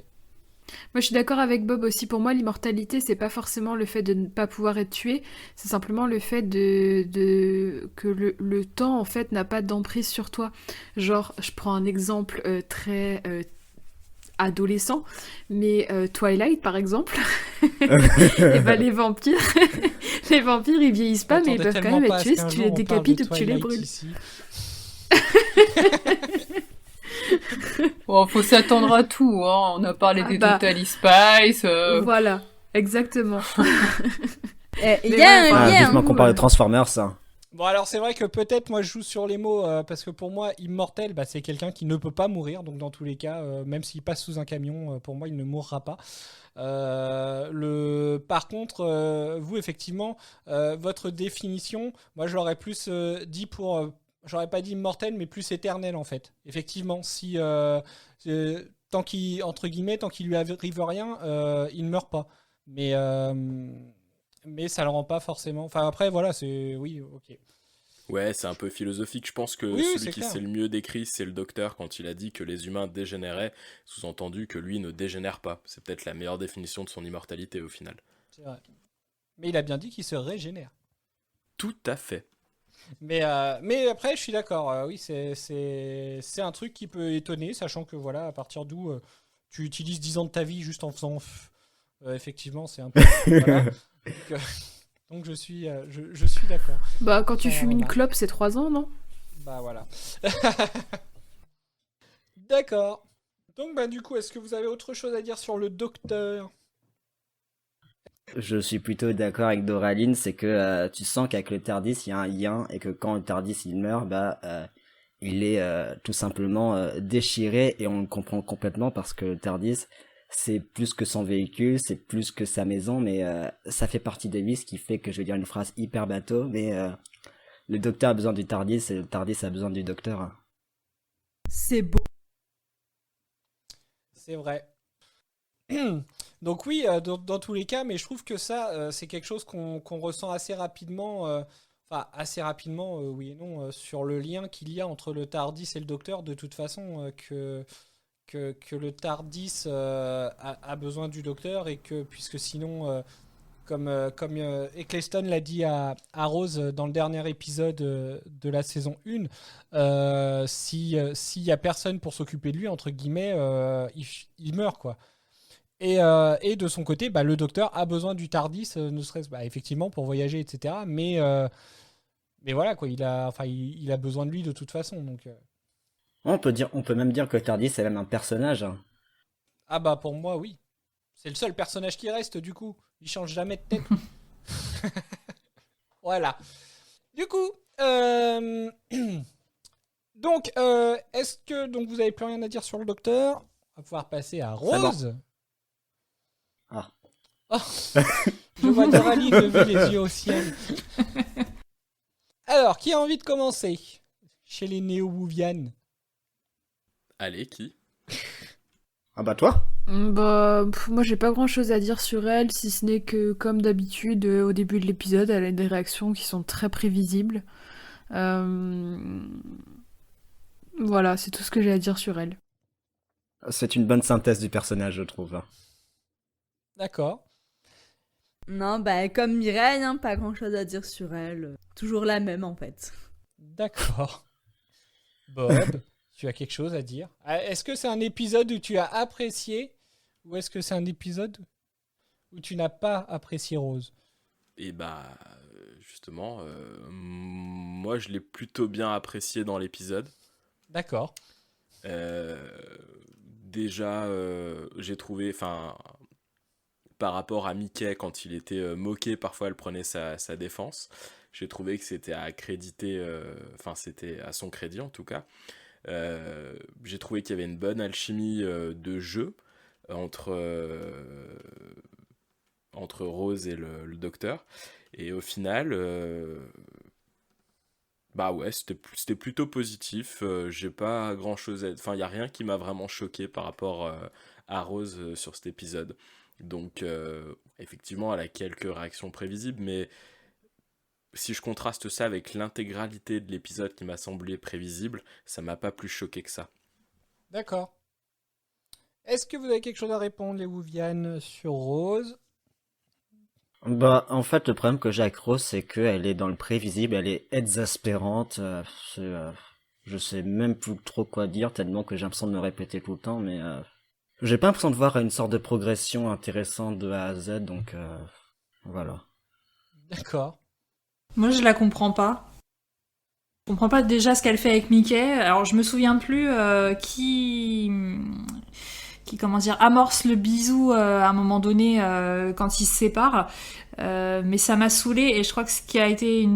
Moi, je suis d'accord avec Bob aussi. Pour moi, l'immortalité, c'est pas forcément le fait de ne pas pouvoir être tué, c'est simplement le fait que le temps, en fait, n'a pas d'emprise sur toi. Genre, je prends un exemple très adolescent, mais Twilight, par exemple, et ben, les vampires, ils vieillissent pas, mais ils peuvent quand même être tués si tu les décapites ou que tu les brûles. Bon, faut s'attendre à tout, hein. On a parlé des Totally Spice. Voilà, exactement. Il y a un lien. Justement qu'on parle de Transformers, ça. Bon, alors c'est vrai que peut-être moi je joue sur les mots parce que pour moi, immortel, bah, c'est quelqu'un qui ne peut pas mourir. Donc dans tous les cas, même s'il passe sous un camion, pour moi, il ne mourra pas. Par contre, vous, effectivement, votre définition, moi je l'aurais plus dit pour. J'aurais pas dit immortel, mais plus éternel en fait. Effectivement, si tant qu'il entre guillemets, tant qu'il lui arrive rien, il ne meurt pas. Mais ça le rend pas forcément. Enfin après voilà, c'est oui, ok. Ouais, c'est un peu philosophique. Je pense que Oui, celui qui s'est le mieux décrit, c'est le docteur quand il a dit que les humains dégénéraient, sous-entendu que lui ne dégénère pas. C'est peut-être la meilleure définition de son immortalité au final. C'est vrai. Mais il a bien dit qu'il se régénère. Tout à fait. Mais après, je suis d'accord. Oui, c'est un truc qui peut étonner, sachant que voilà, à partir d'où tu utilises 10 ans de ta vie juste en faisant. Effectivement, c'est un peu. Voilà. Donc je suis d'accord. Bah, quand tu fumes une clope, c'est 3 ans, non? Bah voilà. D'accord. Donc bah du coup, est-ce que vous avez autre chose à dire sur le docteur? Je suis plutôt d'accord avec Doraline, c'est que tu sens qu'avec le TARDIS, il y a un lien, et que quand le TARDIS il meurt, bah il est tout simplement déchiré, et on le comprend complètement parce que le TARDIS, c'est plus que son véhicule, c'est plus que sa maison, mais ça fait partie de lui, ce qui fait que je vais dire une phrase hyper bateau, mais le docteur a besoin du TARDIS, et le TARDIS a besoin du docteur. C'est beau. C'est vrai. Donc oui, dans tous les cas, mais je trouve que ça, c'est quelque chose qu'on ressent assez rapidement, enfin assez rapidement, oui et non, sur le lien qu'il y a entre le TARDIS et le Docteur, de toute façon, que le TARDIS a besoin du Docteur, et que, puisque sinon, comme Eccleston l'a dit à Rose dans le dernier épisode de la saison 1, s'il y a personne pour s'occuper de lui, entre guillemets, il meurt, quoi. Et de son côté, bah, le docteur a besoin du TARDIS, ne serait-ce effectivement pour voyager, etc. Mais Mais voilà, quoi, il a besoin de lui de toute façon. Donc, On peut même dire que Tardis c'est même un personnage, hein. ah bah pour moi, oui. C'est le seul personnage qui reste, du coup. Il change jamais de tête. Voilà. Du coup, donc, est-ce que donc vous avez plus rien à dire sur le docteur? On va pouvoir passer à Rose. Ah. Oh, je vois Doraline lever les yeux au ciel. Alors, qui a envie de commencer chez les néo-Wouvianes? Allez, qui? Ah bah toi? Moi j'ai pas grand chose à dire sur elle, si ce n'est que, comme d'habitude, au début de l'épisode, elle a des réactions qui sont très prévisibles. Voilà, c'est tout ce que j'ai à dire sur elle. C'est une bonne synthèse du personnage, je trouve. D'accord. Non, bah comme Mireille, hein, pas grand chose à dire sur elle. Toujours la même en fait. D'accord. Bob, tu as quelque chose à dire? Est-ce que c'est un épisode où tu as apprécié ou est-ce que c'est un épisode où tu n'as pas apprécié Rose? Et bah, justement, moi je l'ai plutôt bien apprécié dans l'épisode. D'accord. Déjà, j'ai trouvé, par rapport à Mickey, quand il était moqué, parfois elle prenait sa défense. J'ai trouvé que c'était à créditer, c'était à son crédit en tout cas. J'ai trouvé qu'il y avait une bonne alchimie de jeu entre Rose et le docteur. Et au final, bah ouais, c'était plutôt positif. J'ai pas grand chose à... Enfin, il y a rien qui m'a vraiment choqué par rapport à Rose sur cet épisode. Donc, effectivement, elle a quelques réactions prévisibles, mais si je contraste ça avec l'intégralité de l'épisode qui m'a semblé prévisible, ça m'a pas plus choqué que ça. D'accord. Est-ce que vous avez quelque chose à répondre, les Wouvianes, sur Rose? Bah, en fait, le problème que j'ai avec Rose, c'est qu'elle est dans le prévisible, elle est exaspérante. Je sais même plus trop quoi dire, tellement que j'ai l'impression de me répéter tout le temps, mais j'ai pas l'impression de voir une sorte de progression intéressante de A à Z, donc voilà. D'accord. Moi, je la comprends pas. Je comprends pas déjà ce qu'elle fait avec Mickey. Alors, je me souviens plus qui comment dire, amorce le bisou à un moment donné quand ils se séparent. Mais ça m'a saoulée et je crois que ce qui a été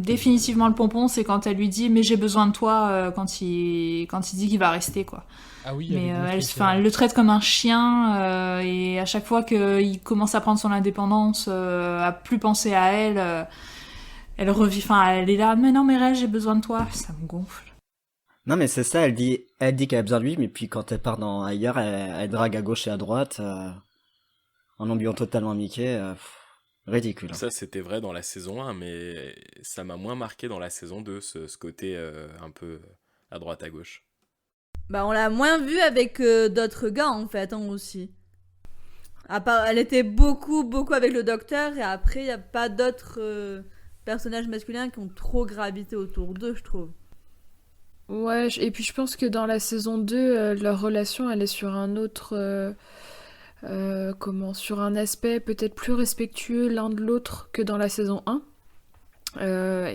définitivement le pompon, c'est quand elle lui dit mais j'ai besoin de toi quand il dit qu'il va rester quoi. Ah oui, Mais avec elle le traite comme un chien et à chaque fois qu'il commence à prendre son indépendance, à plus penser à elle, elle revit. Enfin, elle est là mais non mais Reg, j'ai besoin de toi. Ça me gonfle. Non mais c'est ça, elle dit qu'elle a besoin de lui, mais puis quand elle part ailleurs, elle drague à gauche et à droite, en oubliant totalement Mickey, ridicule. Ça, c'était vrai dans la saison 1, mais ça m'a moins marqué dans la saison 2, ce côté un peu à droite à gauche. Bah on l'a moins vue avec d'autres gars en fait, hein, aussi. À part, elle était beaucoup avec le docteur et après il n'y a pas d'autres personnages masculins qui ont trop gravité autour d'eux, je trouve. Ouais, et puis je pense que dans la saison 2, leur relation, elle est sur un autre... sur un aspect peut-être plus respectueux l'un de l'autre que dans la saison 1.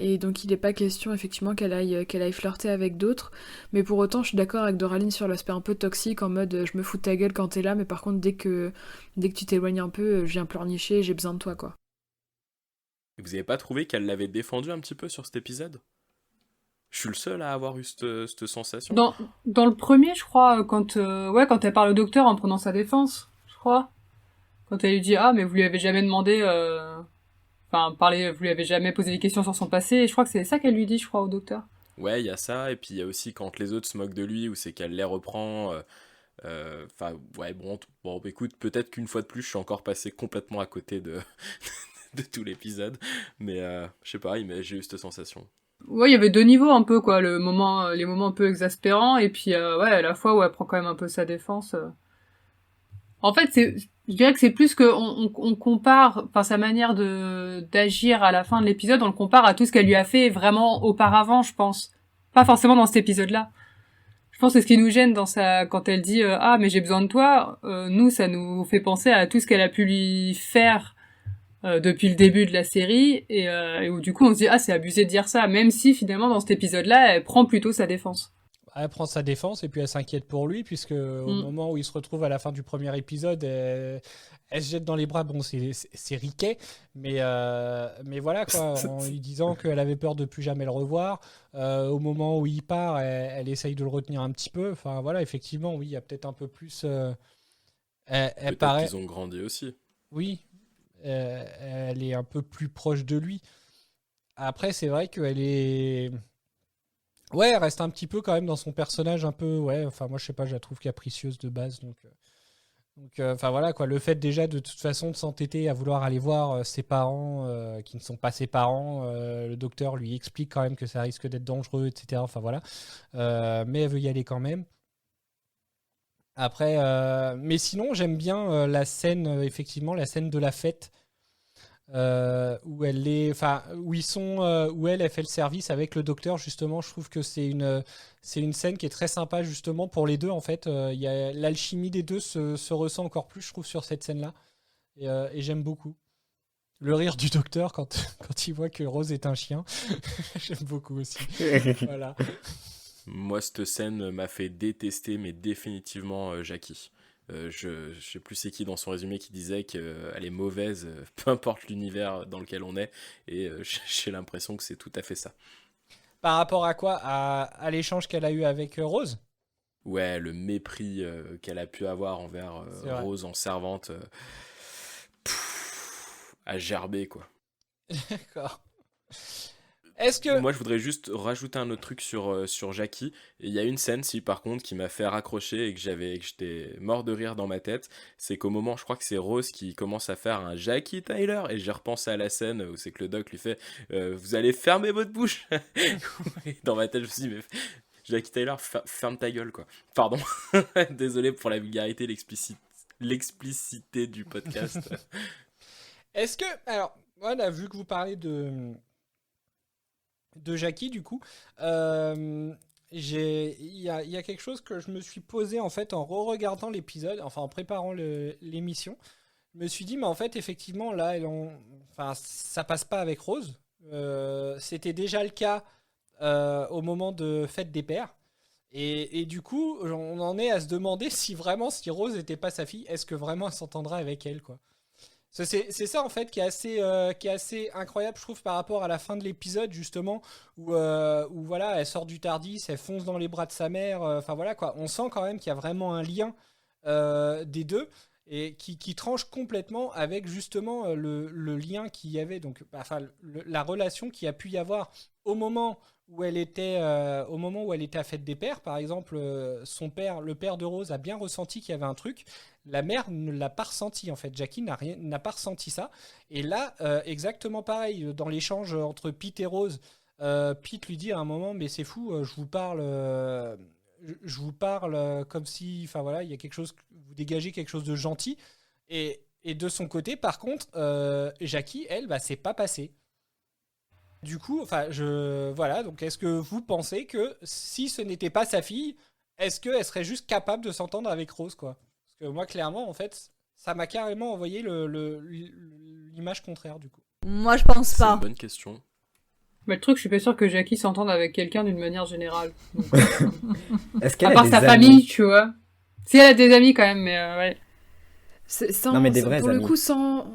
Et donc il n'est pas question effectivement qu'elle aille flirter avec d'autres. Mais pour autant, je suis d'accord avec Doraline sur l'aspect un peu toxique, en mode je me fous de ta gueule quand t'es là, mais par contre dès que tu t'éloignes un peu, je viens pleurnicher, j'ai besoin de toi quoi. Vous avez pas trouvé qu'elle l'avait défendu un petit peu sur cet épisode ? Je suis le seul à avoir eu cette sensation. Dans le premier, je crois, quand elle parle au docteur en prenant sa défense, je crois. Quand elle lui dit « Ah, mais vous lui avez jamais demandé... vous lui avez jamais posé des questions sur son passé. » Et je crois que c'est ça qu'elle lui dit, je crois, au docteur. Ouais, il y a ça. Et puis il y a aussi quand les autres se moquent de lui, ou c'est qu'elle les reprend... écoute, peut-être qu'une fois de plus, je suis encore passé complètement à côté de tout l'épisode. Mais je sais pas, j'ai eu cette sensation. Ouais, il y avait deux niveaux un peu, quoi. Les moments un peu exaspérants, et puis, à la fois où elle prend quand même un peu sa défense. En fait, je dirais que c'est plus on compare, sa manière d'agir à la fin de l'épisode, on le compare à tout ce qu'elle lui a fait vraiment auparavant, je pense. Pas forcément dans cet épisode-là. Je pense que c'est ce qui nous gêne quand elle dit ah mais j'ai besoin de toi. Nous, ça nous fait penser à tout ce qu'elle a pu lui faire depuis le début de la série, et où du coup on se dit c'est abusé de dire ça, même si finalement dans cet épisode-là, elle prend plutôt sa défense. Elle prend sa défense et puis elle s'inquiète pour lui, puisque au moment où il se retrouve à la fin du premier épisode, elle se jette dans les bras. Bon, c'est Riquet, mais voilà, quoi, en lui disant qu'elle avait peur de plus jamais le revoir. Au moment où il part, elle essaye de le retenir un petit peu. Enfin, voilà, effectivement, oui, il y a peut-être un peu plus... elle Peut-être paraît... qu'ils ont grandi aussi. Oui, elle est un peu plus proche de lui. Après, c'est vrai qu'elle est... Ouais, elle reste un petit peu quand même dans son personnage un peu... Ouais, enfin, moi, je sais pas, je la trouve capricieuse de base, donc... Enfin voilà quoi, le fait déjà de toute façon de s'entêter à vouloir aller voir ses parents qui ne sont pas ses parents, le docteur lui explique quand même que ça risque d'être dangereux, etc. Enfin voilà, mais elle veut y aller quand même. Après, mais sinon j'aime bien la scène, effectivement la scène de la fête où elle est, enfin où ils sont, où elle fait le service avec le docteur justement. Je trouve que c'est une scène qui est très sympa justement pour les deux en fait. Il y a l'alchimie des deux se ressent encore plus, je trouve, sur cette scène-là, et j'aime beaucoup. Le rire du docteur quand il voit que Rose est un chien, j'aime beaucoup aussi. Voilà. Moi, cette scène m'a fait détester, mais définitivement Jackie. Je sais plus c'est qui dans son résumé qui disait qu'elle est mauvaise, peu importe l'univers dans lequel on est, et j'ai l'impression que c'est tout à fait ça. Par rapport à quoi? À l'échange qu'elle a eu avec Rose? Ouais, le mépris qu'elle a pu avoir envers Rose en servante, à gerber, quoi. D'accord. Est-ce que... Moi, je voudrais juste rajouter un autre truc sur Jackie. Et il y a une scène, si par contre, qui m'a fait raccrocher et que j'étais mort de rire dans ma tête. C'est qu'au moment, je crois que c'est Rose qui commence à faire un Jackie Tyler. Et j'ai repensé à la scène où c'est que le doc lui fait vous allez fermer votre bouche. Et dans ma tête, je me suis dit, mais Jackie Tyler, ferme ta gueule, quoi. Pardon. Désolé pour la vulgarité, l'explicité du podcast. Est-ce que... Alors, voilà, vu que vous parlez de Jackie, du coup, il y a quelque chose que je me suis posé en fait en re-regardant l'épisode, enfin en préparant l'émission. Je me suis dit, mais en fait, effectivement, là, enfin, ça passe pas avec Rose. C'était déjà le cas au moment de Fête des Pères. Et du coup, on en est à se demander si Rose n'était pas sa fille, est-ce que vraiment elle s'entendrait avec elle, quoi. C'est ça en fait qui est assez incroyable, je trouve, par rapport à la fin de l'épisode justement où voilà, elle sort du Tardis, elle fonce dans les bras de sa mère, enfin voilà quoi, on sent quand même qu'il y a vraiment un lien des deux et qui tranche complètement avec justement le lien qu'il y avait, donc enfin la relation qu'il y a pu y avoir au moment où elle était à Fête des Pères, par exemple. Son père, le père de Rose, a bien ressenti qu'il y avait un truc. La mère ne l'a pas ressenti en fait. Jackie n'a pas ressenti ça. Et là, exactement pareil, dans l'échange entre Pete et Rose, Pete lui dit à un moment, mais c'est fou, je vous parle comme si, enfin voilà, il y a quelque chose, vous dégagez quelque chose de gentil. Et de son côté, par contre, Jackie, elle, bah, c'est pas passé. Du coup, enfin, voilà. Donc, est-ce que vous pensez que si ce n'était pas sa fille, est-ce qu'elle serait juste capable de s'entendre avec Rose, quoi? Parce que moi, clairement, en fait, ça m'a carrément envoyé l'image contraire, du coup. Moi, je pense C'est pas. une bonne question. Mais le truc, je suis pas sûre que Jackie s'entende avec quelqu'un d'une manière générale. Donc, Est-ce qu'elle à a part des sa amis famille, tu vois. Si elle a des amis quand même, mais ouais. Non, mais des vrais pour le amis. coup, sans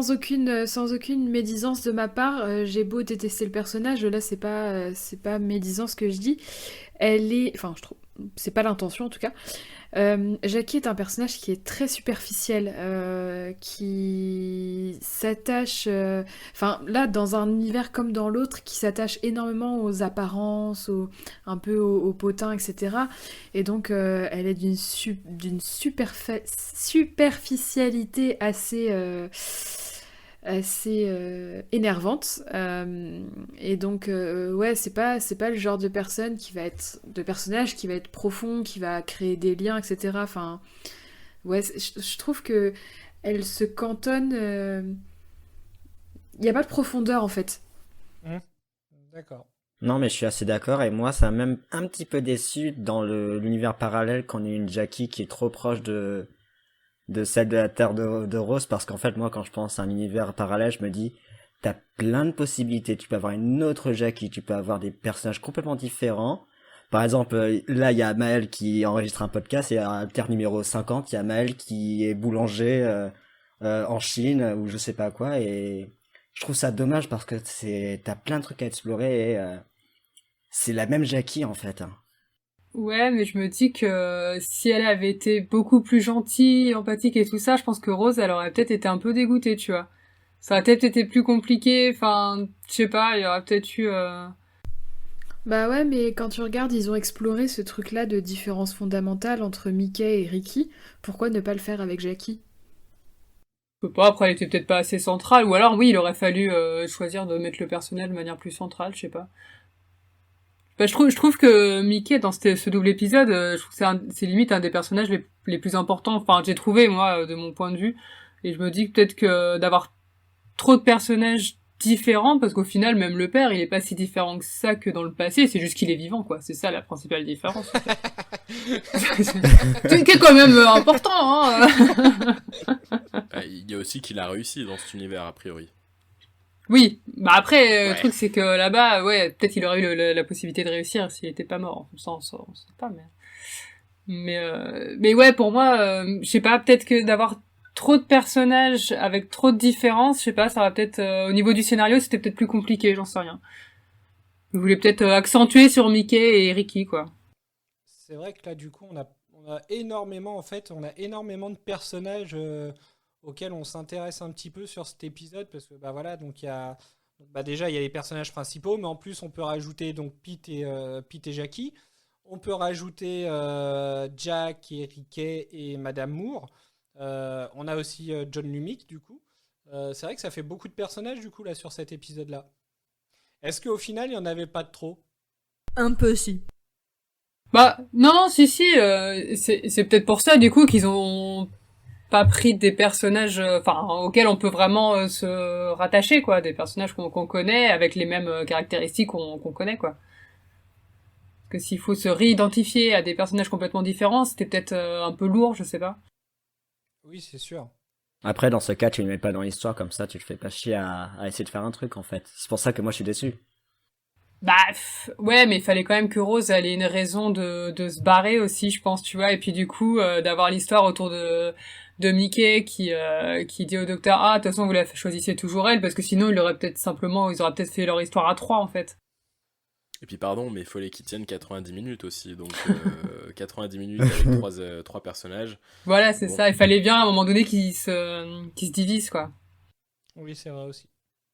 aucune médisance de ma part, j'ai beau détester le personnage, là c'est pas médisant ce que je dis. Enfin, je trouve, c'est pas l'intention en tout cas. Jackie est un personnage qui est très superficiel, qui s'attache, enfin là dans un univers comme dans l'autre, qui s'attache énormément aux apparences, un peu aux potins, etc. Et donc elle est d'une superficialité assez énervante. Et donc ouais, c'est pas le genre de personnage qui va être profond, qui va créer des liens, etc. Enfin ouais, je trouve que elle se cantonne, il y a pas de profondeur en fait. D'accord. Non, mais je suis assez d'accord, et moi, ça m'a même un petit peu déçu dans l'univers parallèle qu'on ait une Jackie qui est trop proche de de celle de la Terre de Rose, parce qu'en fait, moi, quand je pense à un univers parallèle, je me dis, t'as plein de possibilités. Tu peux avoir une autre Jackie, tu peux avoir des personnages complètement différents. Par exemple, là, il y a Maël qui enregistre un podcast, et à Terre numéro 50, il y a Maël qui est boulanger en Chine, ou je sais pas quoi, et je trouve ça dommage parce que t'as plein de trucs à explorer, et c'est la même Jackie, en fait. Ouais, mais je me dis que si elle avait été beaucoup plus gentille, empathique et tout ça, je pense que Rose, elle aurait peut-être été un peu dégoûtée, tu vois. Ça aurait peut-être été plus compliqué, enfin, je sais pas, il y aurait peut-être eu... Bah ouais, mais quand tu regardes, ils ont exploré ce truc-là de différence fondamentale entre Mickey et Ricky. Pourquoi ne pas le faire avec Jackie? Je sais pas, après elle était peut-être pas assez centrale, ou alors oui, il aurait fallu choisir de mettre le personnel de manière plus centrale, je sais pas. Bah, je trouve que Mickey, dans ce double épisode, je trouve que c'est limite un des personnages les plus importants, enfin j'ai trouvé, moi, de mon point de vue, et je me dis que peut-être que d'avoir trop de personnages différents, parce qu'au final, même le père, il est pas si différent que ça que dans le passé, c'est juste qu'il est vivant, quoi. C'est ça la principale différence. C'est quand même important, hein. Il y a aussi qu'il a réussi dans cet univers, a priori. Oui, bah après, Ouais. le truc c'est que là-bas, ouais, peut-être il aurait eu la possibilité de réussir s'il était pas mort. Ça, on sait pas, mais ouais, pour moi, je sais pas, peut-être que d'avoir trop de personnages avec trop de différences, je sais pas, ça va peut-être, au niveau du scénario, c'était peut-être plus compliqué, j'en sais rien. Vous voulez peut-être accentuer sur Mickey et Ricky, quoi. C'est vrai que là, du coup, on a énormément, en fait, on a énormément de personnages auxquels on s'intéresse un petit peu sur cet épisode, parce que, bah voilà, donc il y a, bah déjà, il y a les personnages principaux, mais en plus, on peut rajouter donc Pete et Jackie. On peut rajouter Jack et Ricky et Madame Moore. On a aussi John Lumick, du coup. C'est vrai que ça fait beaucoup de personnages, du coup, là, sur cet épisode-là. Est-ce qu'au final, il n'y en avait pas de trop? Un peu, si. Bah, non, si, c'est peut-être pour ça, du coup, qu'ils ont pas pris des personnages, enfin, auxquels on peut vraiment se rattacher, quoi, des personnages qu'on connaît, avec les mêmes caractéristiques qu'on connaît, quoi. Parce que s'il faut se réidentifier à des personnages complètement différents, c'était peut-être un peu lourd, je sais pas. Oui, c'est sûr. Après, dans ce cas, tu ne le mets pas dans l'histoire, comme ça, tu te fais pas chier à essayer de faire un truc, en fait. C'est pour ça que moi, je suis déçu. Bah, ouais, mais il fallait quand même que Rose, elle ait une raison de se barrer aussi, je pense, tu vois, et puis du coup, d'avoir l'histoire autour de Mickey qui dit au docteur, ah, de toute façon, vous la choisissez toujours elle, parce que sinon, ils auraient peut-être fait leur histoire à 3, en fait. Et puis pardon, mais il fallait qu'ils tiennent 90 minutes aussi, donc 90 minutes avec trois personnages. Voilà, c'est Bon. ça, il fallait bien, à un moment donné, qu'ils se divisent, quoi. Oui, c'est vrai aussi.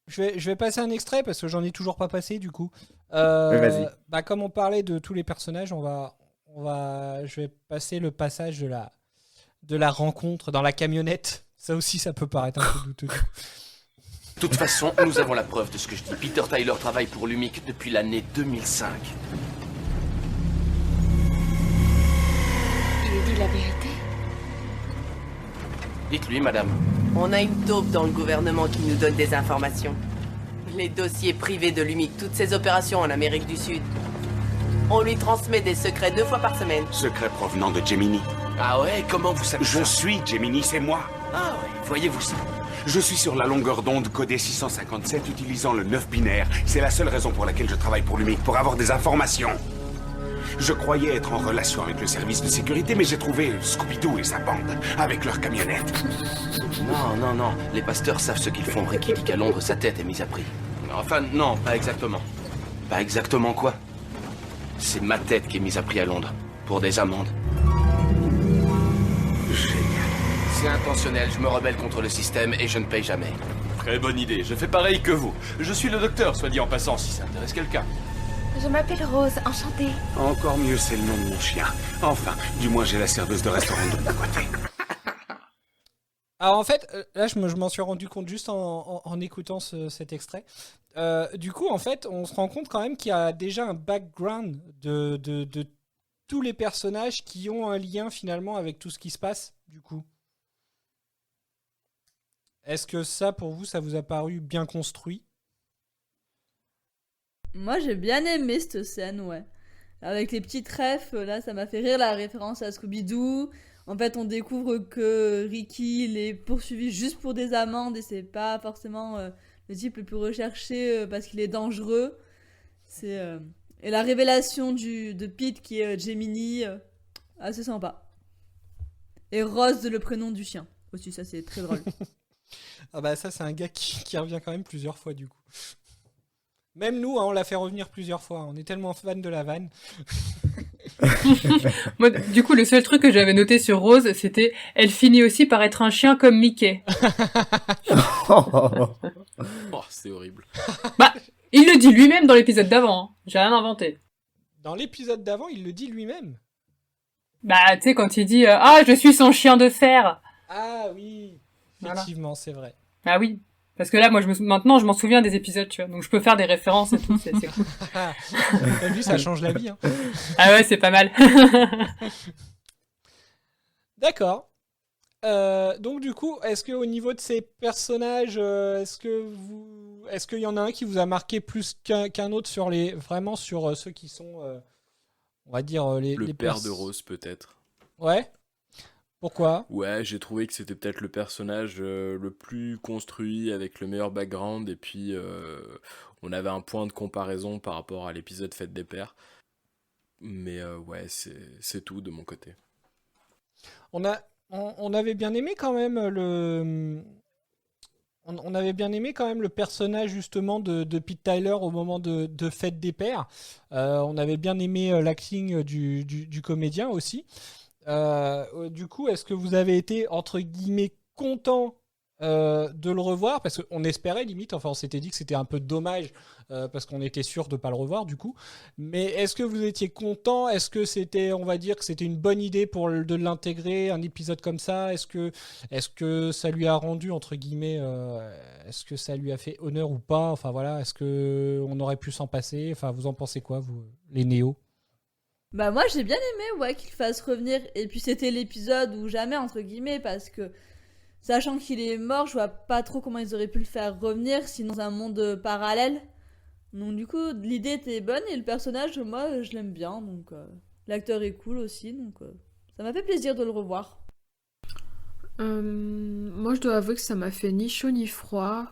Je vais passer un extrait parce que j'en ai toujours pas passé du coup. Oui, vas-y. Bah, comme on parlait de tous les personnages, je vais passer le passage de la rencontre dans la camionnette. Ça aussi, ça peut paraître un peu douteux. De toute façon, nous avons la preuve de ce que je dis. Peter Tyler travaille pour l'UMIC depuis l'année 2005. Il dit la vérité. Dites-lui, madame. On a une taupe dans le gouvernement qui nous donne des informations. Les dossiers privés de l'UMIC, toutes ses opérations en Amérique du Sud. On lui transmet des secrets 2 fois par semaine. Secret provenant de Gemini. Ah ouais, comment vous savez Je ça? suis Gemini, c'est moi. Ah ouais, voyez-vous ça? Je suis sur la longueur d'onde codée 657 utilisant le 9 binaire. C'est la seule raison pour laquelle je travaille pour l'UMIC, pour avoir des informations. Je croyais être en relation avec le service de sécurité, mais j'ai trouvé Scooby-Doo et sa bande, avec leur camionnette. Non, les pasteurs savent ce qu'ils font. Ricky dit qu'à Londres, sa tête est mise à prix. Enfin, non, pas exactement. Pas exactement quoi? C'est ma tête qui est mise à prix à Londres, pour des amendes. Génial. C'est intentionnel, je me rebelle contre le système et je ne paye jamais. Très bonne idée, je fais pareil que vous. Je suis le docteur, soit dit en passant, si ça intéresse quelqu'un. Je m'appelle Rose, enchantée. Encore mieux, c'est le nom de mon chien. Enfin, du moins j'ai la serveuse de restaurant de mon côté. Alors en fait, là je m'en suis rendu compte juste en écoutant cet extrait. Du coup, en fait, on se rend compte quand même qu'il y a déjà un background de tous les personnages qui ont un lien finalement avec tout ce qui se passe, du coup. Est-ce que ça, pour vous, ça vous a paru bien construit? Moi, j'ai bien aimé cette scène, ouais. Avec les petits trèfles, là, ça m'a fait rire, la référence à Scooby-Doo. En fait, on découvre que Ricky il est poursuivi juste pour des amendes et c'est pas forcément le type le plus recherché parce qu'il est dangereux. Et la révélation de Pete qui est Gemini, assez sympa. Et Rose, le prénom du chien. Aussi, ça c'est très drôle. Ah bah ça c'est un gars qui revient quand même plusieurs fois du coup. Même nous, hein, on l'a fait revenir plusieurs fois. On est tellement fan de la vanne. Moi, du coup, le seul truc que j'avais noté sur Rose, c'était elle finit aussi par être un chien comme Mickey. Oh, c'est horrible. Bah, il le dit lui-même dans l'épisode d'avant. Hein. J'ai rien inventé. Dans l'épisode d'avant, il le dit lui-même. Bah, tu sais, quand il dit ah, je suis son chien de fer. Ah oui, effectivement, voilà. C'est vrai. Ah oui. Parce que là, moi, maintenant, je m'en souviens des épisodes, tu vois. Donc, je peux faire des références et tout, c'est cool. T'as vu, ça change la vie. Hein. Ah ouais, c'est pas mal. D'accord. Donc, du coup, est-ce qu'au niveau de ces personnages, est-ce qu'il y en a un qui vous a marqué plus qu'un autre vraiment sur ceux qui sont, on va dire, les père de Rose, peut-être. Ouais. Pourquoi ? Ouais, j'ai trouvé que c'était peut-être le personnage le plus construit, avec le meilleur background, et puis on avait un point de comparaison par rapport à l'épisode Fête des Pères. Mais ouais, c'est tout de mon côté. On avait bien aimé quand même on avait bien aimé quand même le personnage justement de Pete Tyler au moment de Fête des Pères. On avait bien aimé l'acting du comédien aussi. Du coup, est-ce que vous avez été entre guillemets content de le revoir, parce qu'on espérait limite, enfin on s'était dit que c'était un peu dommage parce qu'on était sûr de pas le revoir du coup, mais est-ce que vous étiez content, est-ce que c'était, on va dire que c'était une bonne idée de l'intégrer, un épisode comme ça, est-ce que ça lui a rendu entre guillemets, est-ce que ça lui a fait honneur ou pas, enfin voilà, est-ce que on aurait pu s'en passer, enfin vous en pensez quoi vous, les néos? Bah moi j'ai bien aimé qu'il fasse revenir, et puis c'était l'épisode où jamais entre guillemets, parce que sachant qu'il est mort, je vois pas trop comment ils auraient pu le faire revenir sinon dans un monde parallèle. Donc du coup l'idée était bonne et le personnage moi je l'aime bien, donc l'acteur est cool aussi, donc ça m'a fait plaisir de le revoir. Moi je dois avouer que ça m'a fait ni chaud ni froid.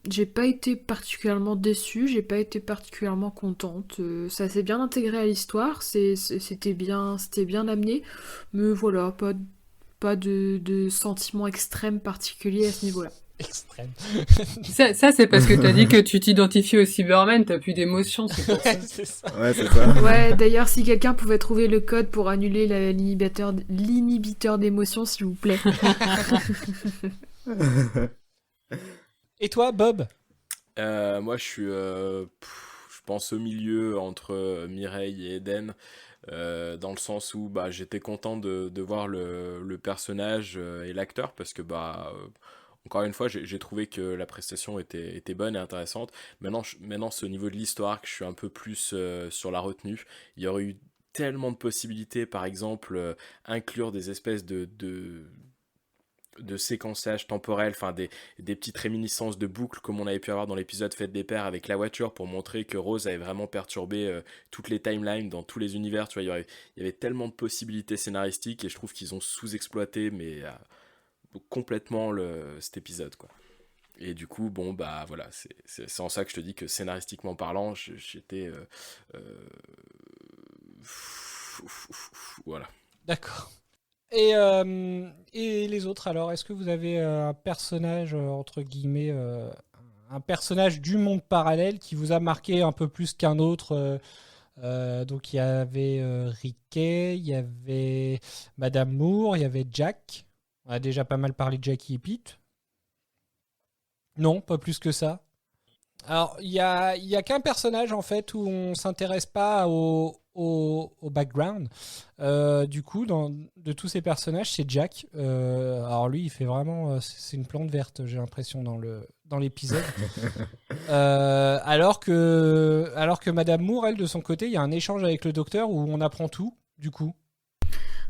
J'ai pas été particulièrement déçue, j'ai pas été particulièrement contente. Ça s'est bien intégré à l'histoire, c'était bien amené, mais voilà, pas de sentiment extrême particulier à ce niveau-là. Extrême. Ça c'est parce que t'as dit que tu t'identifies au Cyberman, t'as plus d'émotions, c'est pour ça. C'est ça. Ouais, c'est ça. Ouais, d'ailleurs, si quelqu'un pouvait trouver le code pour annuler l'inhibiteur d'émotions, s'il vous plaît. Et toi, Bob ? Moi, je suis, je pense, au milieu entre Mireille et Eden, dans le sens où j'étais content de voir le personnage et l'acteur, parce que, encore une fois, j'ai trouvé que la prestation était bonne et intéressante. Maintenant, c'est au niveau de l'histoire que je suis un peu plus sur la retenue. Il y aurait eu tellement de possibilités, par exemple, inclure des espèces de séquençage temporel, enfin des petites réminiscences de boucles comme on avait pu avoir dans l'épisode Fête des Pères avec la voiture, pour montrer que Rose avait vraiment perturbé toutes les timelines dans tous les univers, tu vois, il y avait tellement de possibilités scénaristiques, et je trouve qu'ils ont sous-exploité mais complètement cet épisode, quoi. Et du coup, voilà, c'est en ça que je te dis que scénaristiquement parlant, j'étais voilà. D'accord. Et les autres alors, est-ce que vous avez un personnage entre guillemets, un personnage du monde parallèle qui vous a marqué un peu plus qu'un autre? Donc il y avait Ricky, il y avait Madame Moore, il y avait Jack. On a déjà pas mal parlé de Jackie et Pete. Non, pas plus que ça. Alors il y a qu'un personnage en fait où on s'intéresse pas au background. Du coup, de tous ces personnages, c'est Jack. Alors lui, il fait vraiment, c'est une plante verte, j'ai l'impression dans l'épisode. Alors que Madame Moore, elle, de son côté, il y a un échange avec le docteur où on apprend tout. Du coup.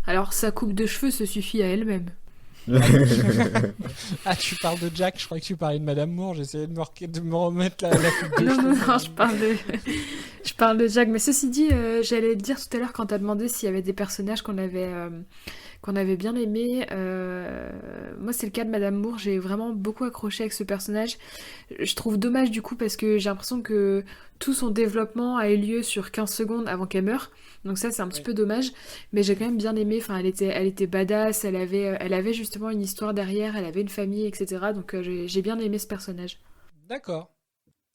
Alors sa coupe de cheveux se suffit à elle-même. Ah, tu parles de Jack, je croyais que tu parlais de Madame Moore, j'essayais de me remettre la coupe de cheveux. Non, je parle de Jack, mais ceci dit, j'allais te dire tout à l'heure quand t'as demandé s'il y avait des personnages qu'on avait bien aimés. Moi, c'est le cas de Madame Moore. J'ai vraiment beaucoup accroché avec ce personnage. Je trouve dommage du coup parce que j'ai l'impression que tout son développement a eu lieu sur 15 secondes avant qu'elle meure. Donc ça, c'est un petit peu dommage. Mais j'ai quand même bien aimé. Enfin, elle était badass. Elle avait justement une histoire derrière. Elle avait une famille, etc. Donc j'ai bien aimé ce personnage. D'accord.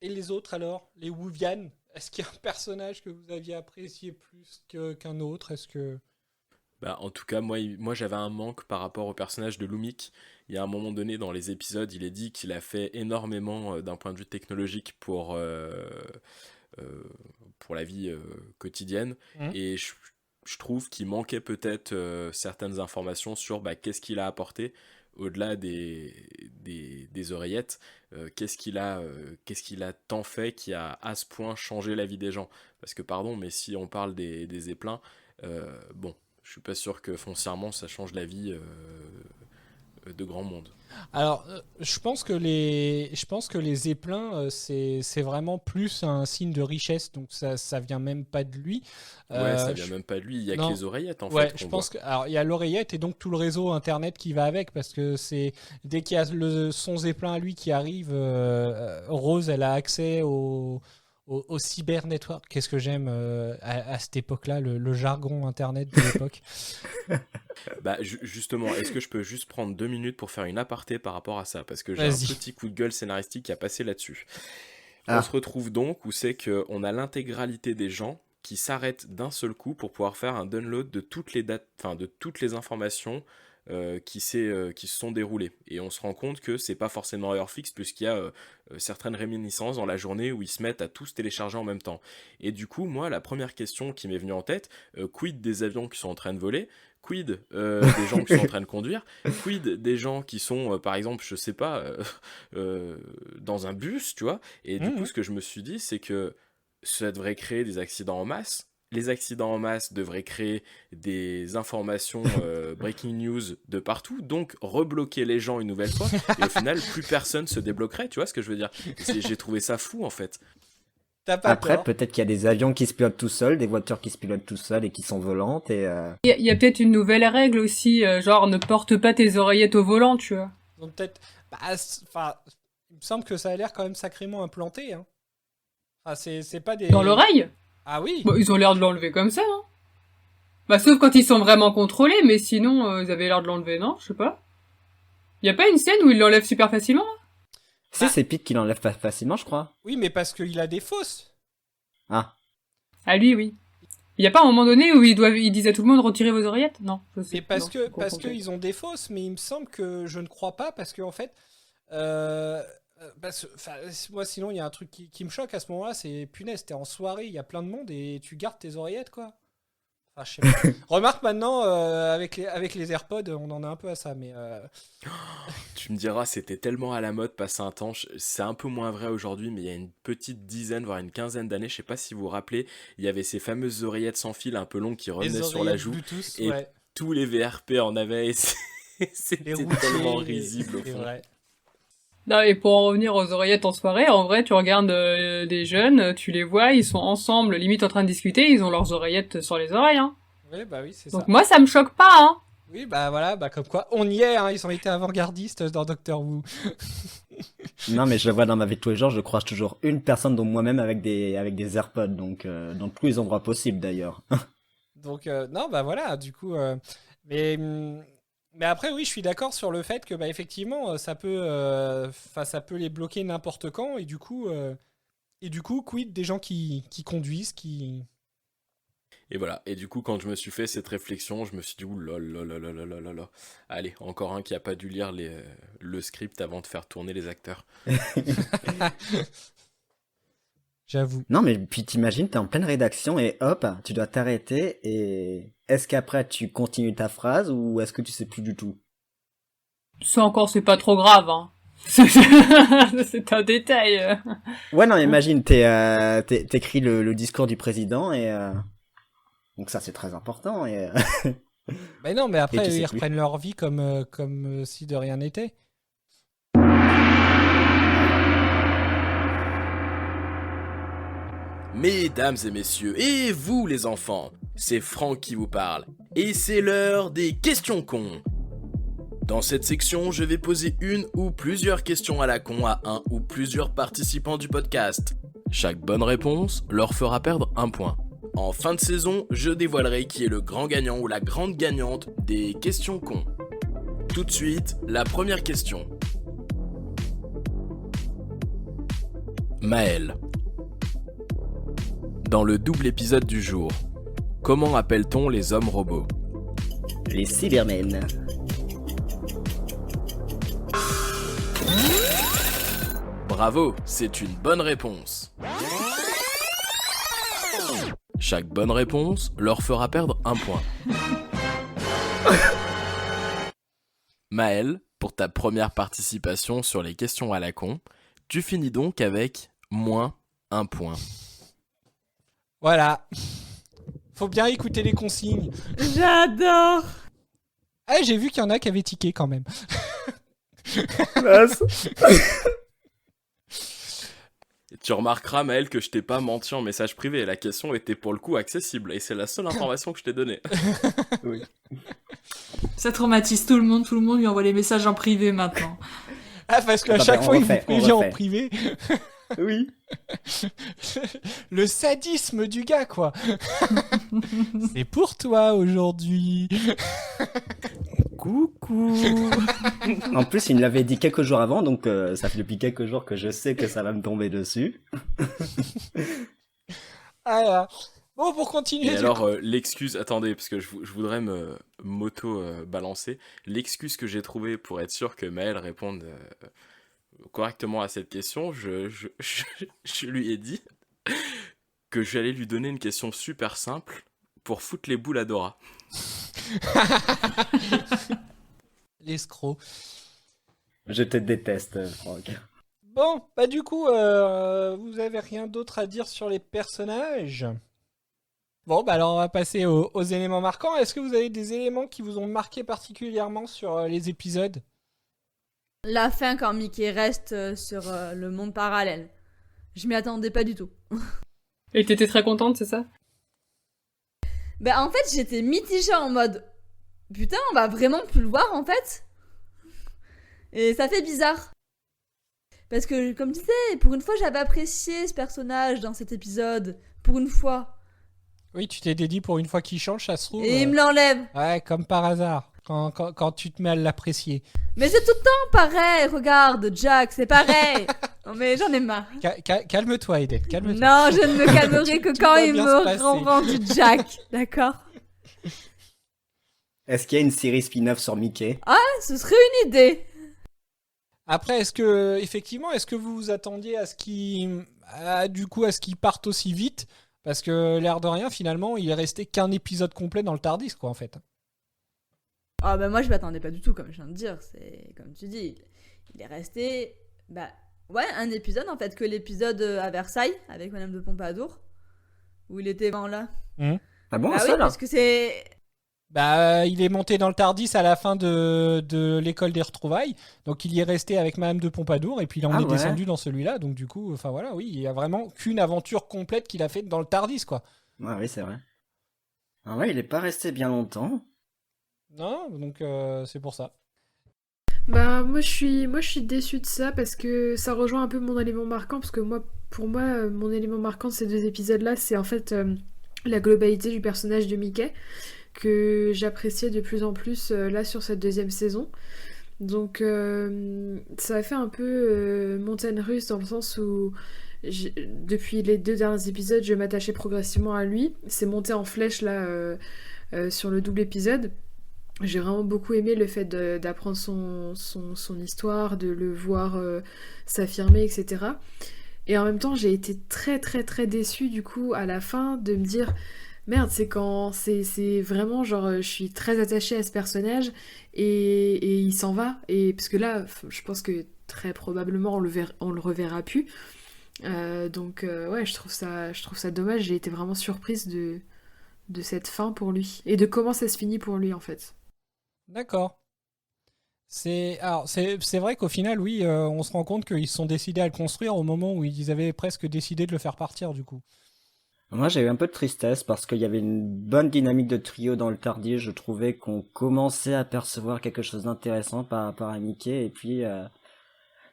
Et les autres alors? Les Wuvian? Est-ce qu'il y a un personnage que vous aviez apprécié plus qu'un autre? Est-ce que... Bah, en tout cas, moi j'avais un manque par rapport au personnage de Lumik. Il y a un moment donné dans les épisodes, il est dit qu'il a fait énormément d'un point de vue technologique pour la vie quotidienne. Et je trouve qu'il manquait peut-être certaines informations sur qu'est-ce qu'il a apporté au-delà des oreillettes. Qu'est-ce qu'il a tant fait qui a à ce point changé la vie des gens. Parce que pardon, mais si on parle des éplins, bon... Je suis pas sûr que foncièrement ça change la vie de grand monde. Alors, je pense que les éplins, c'est vraiment plus un signe de richesse, donc ça vient même pas de lui. Ouais, ça vient même pas de lui. Il y a que les oreillettes en fait. Ouais, je pense que alors il y a l'oreillette et donc tout le réseau internet qui va avec, parce que c'est dès qu'il y a son zeppelin à lui qui arrive, Rose, elle a accès au cyber network. Qu'est-ce que j'aime à cette époque-là, le jargon internet de l'époque. Justement, est-ce que je peux juste prendre 2 minutes pour faire une aparté par rapport à ça, parce que j'ai un petit coup de gueule scénaristique qui a passé là-dessus. On se retrouve donc où c'est qu'on a l'intégralité des gens qui s'arrêtent d'un seul coup pour pouvoir faire un download de toutes les informations qui se sont déroulées. Et on se rend compte que c'est pas forcément à heure fixe, puisqu'il y a certaines réminiscences dans la journée où ils se mettent à tous télécharger en même temps. Et du coup, moi, la première question qui m'est venue en tête, quid des avions qui sont en train de voler? Quid des gens qui sont en train de conduire? Quid des gens qui sont, par exemple, je sais pas, dans un bus, tu vois? Et du coup, ce que je me suis dit, c'est que ça devrait créer des accidents en masse. Les accidents en masse devraient créer des informations breaking news de partout, donc rebloquer les gens une nouvelle fois, et au final, plus personne se débloquerait, tu vois ce que je veux dire? J'ai trouvé ça fou, en fait. Après, peut-être qu'il y a des avions qui se pilotent tout seuls, des voitures qui se pilotent tout seuls et qui sont volantes, et... Il y a peut-être une nouvelle règle aussi, genre ne porte pas tes oreillettes au volant, tu vois. Donc peut-être... il me semble que ça a l'air quand même sacrément implanté, hein. C'est pas des... Dans l'oreille? Ah oui. Ils ont l'air de l'enlever comme ça, hein. Sauf quand ils sont vraiment contrôlés, mais sinon, ils avaient l'air de l'enlever, non? Je sais pas. Y a pas une scène où ils l'enlèvent super facilement? C'est Pete qui l'enlève pas facilement, je crois. Oui, mais parce qu'il a des fausses. Ah. Ah, lui, oui. Y a pas un moment donné où ils disent à tout le monde retirez vos oreillettes? Non, je sais. Et parce qu'ils ont des fausses, mais il me semble que je ne crois pas, parce qu'en fait... moi sinon il y a un truc qui me choque à ce moment-là, c'est punaise, t'es en soirée, il y a plein de monde et tu gardes tes oreillettes, quoi. Enfin, je sais pas. Remarque maintenant avec les AirPods, on en a un peu à ça, mais tu me diras, c'était tellement à la mode passer un temps, c'est un peu moins vrai aujourd'hui, mais il y a une petite dizaine voire une quinzaine d'années, je sais pas si vous vous rappelez, il y avait ces fameuses oreillettes sans fil un peu longues qui revenaient sur la joue, Bluetooth, et tous les VRP en avaient, et c'était tellement risible au fond. Non, et pour en revenir aux oreillettes en soirée, en vrai, tu regardes des jeunes, tu les vois, ils sont ensemble, limite en train de discuter, ils ont leurs oreillettes sur les oreilles, hein. Oui, oui, c'est ça. Donc ça. moi, ça me choque pas, hein. Oui, voilà, comme quoi, on y est, hein, ils ont été avant-gardistes dans Doctor Who. Non, mais je le vois dans ma vie de tous les jours, je croise toujours une personne, dont moi-même, avec des AirPods, donc dans tous les endroits possibles, d'ailleurs. Donc, non, voilà, du coup... Mais après, oui, je suis d'accord sur le fait que, effectivement, ça peut les bloquer n'importe quand, et du coup, quid des gens qui conduisent, qui... Et voilà, et du coup, quand je me suis fait cette réflexion, je me suis dit, oulala, allez, encore un qui a pas dû lire le script avant de faire tourner les acteurs. J'avoue. Non, mais puis t'imagines, t'es en pleine rédaction et hop, tu dois t'arrêter et est-ce qu'après tu continues ta phrase ou est-ce que tu sais plus du tout? Ça encore, c'est pas trop grave, hein. C'est un détail. Ouais, non, imagine, t'écris le discours du président et donc ça c'est très important et. Mais non, mais après ils reprennent leur vie comme si de rien n'était. Mesdames et messieurs, et vous les enfants, c'est Franck qui vous parle, et c'est l'heure des questions cons. Dans cette section, je vais poser une ou plusieurs questions à la con à un ou plusieurs participants du podcast. Chaque bonne réponse leur fera perdre un point. En fin de saison, je dévoilerai qui est le grand gagnant ou la grande gagnante des questions cons. Tout de suite, la première question. Maël. Dans le double épisode du jour, comment appelle-t-on les hommes robots ? Les Cybermen. Bravo, c'est une bonne réponse. Chaque bonne réponse leur fera perdre un point. Maël, pour ta première participation sur les questions à la con, tu finis donc avec moins un point. Voilà. Faut bien écouter les consignes. J'adore. Ah, j'ai vu qu'il y en a qui avaient tiqué quand même. Tu remarqueras, Maël, que je t'ai pas menti en message privé. La question était pour le coup accessible et c'est la seule information que je t'ai donnée. Oui. Ça traumatise tout le monde lui envoie les messages en privé maintenant. Ah, parce qu'à Attends, chaque on fois, il refait, vous prévient on en refait. privé. Oui. Le sadisme du gars, quoi. C'est pour toi aujourd'hui. Coucou. En plus, il me l'avait dit quelques jours avant, donc ça fait depuis quelques jours que je sais que ça va me tomber dessus. Ah là. Bon, pour continuer. Et du alors, coup- l'excuse, attendez, parce que je voudrais me m'auto-balancer. L'excuse que j'ai trouvée pour être sûr que Maël réponde correctement à cette question, je lui ai dit que j'allais lui donner une question super simple pour foutre les boules à Dora. L'escroc. Je te déteste, Franck. Bon, bah du coup, vous avez rien d'autre à dire sur les personnages ? Bon, bah alors on va passer aux éléments marquants. Est-ce que vous avez des éléments qui vous ont marqué particulièrement sur les épisodes ? La fin quand Mickey reste sur le monde parallèle. Je m'y attendais pas du tout. Et t'étais très contente, c'est ça? Ben en fait j'étais mitigée en mode putain on va vraiment plus le voir en fait. Et ça fait bizarre. Parce que comme tu disais, pour une fois j'avais apprécié ce personnage dans cet épisode. Pour une fois. Oui, tu t'es dit pour une fois qu'il change, ça se trouve. Et il me l'enlève. Ouais, comme par hasard, quand tu te mets à l'apprécier. Mais c'est tout le temps pareil, regarde Jack, c'est pareil. Non mais j'en ai marre. Calme-toi, Eden, calme-toi. Non, je ne me calmerai que Tout quand va il bien se passer. me rend du Jack, d'accord? Est-ce qu'il y a une série spin-off sur Mickey ? Ah, ce serait une idée. Après, est-ce que vous vous attendiez à ce qu'il parte aussi vite ? Parce que l'air de rien, finalement, il est resté qu'un épisode complet dans le Tardis, quoi, en fait. Ah bah moi je m'attendais pas du tout, comme je viens de dire. C'est comme tu dis, il est resté, bah ouais, un épisode en fait, que l'épisode à Versailles avec Madame de Pompadour, où il était vraiment là. Ah bon, Bah ça oui, là parce que c'est... Bah, il est monté dans le Tardis à la fin de l'école des retrouvailles, donc il y est resté avec Madame de Pompadour, et puis il en est ouais. descendu dans celui-là, donc du coup, enfin voilà, oui, il y a vraiment qu'une aventure complète qu'il a faite dans le Tardis, quoi. Ouais, oui, c'est vrai. Ah ouais, il est pas resté bien longtemps. Non, donc c'est pour ça. Bah moi je suis déçue de ça parce que ça rejoint un peu mon élément marquant parce que pour moi mon élément marquant de ces deux épisodes-là c'est en fait la globalité du personnage de Mickey que j'appréciais de plus en plus là sur cette deuxième saison. Donc ça a fait un peu montagne russe dans le sens où depuis les 2 derniers épisodes je m'attachais progressivement à lui. C'est monté en flèche là sur le double épisode. J'ai vraiment beaucoup aimé le fait d'apprendre son histoire, de le voir s'affirmer, etc. Et en même temps, j'ai été très très très déçue du coup à la fin de me dire merde, c'est vraiment genre je suis très attachée à ce personnage et il s'en va. Et parce que là, je pense que très probablement on le reverra plus. Donc ouais, je trouve ça dommage. J'ai été vraiment surprise de cette fin pour lui et de comment ça se finit pour lui en fait. D'accord. C'est vrai qu'au final, oui, on se rend compte qu'ils se sont décidés à le construire au moment où ils avaient presque décidé de le faire partir, du coup. Moi, j'ai eu un peu de tristesse parce qu'il y avait une bonne dynamique de trio dans le Tardy. Je trouvais qu'on commençait à percevoir quelque chose d'intéressant par rapport à Mickey, et puis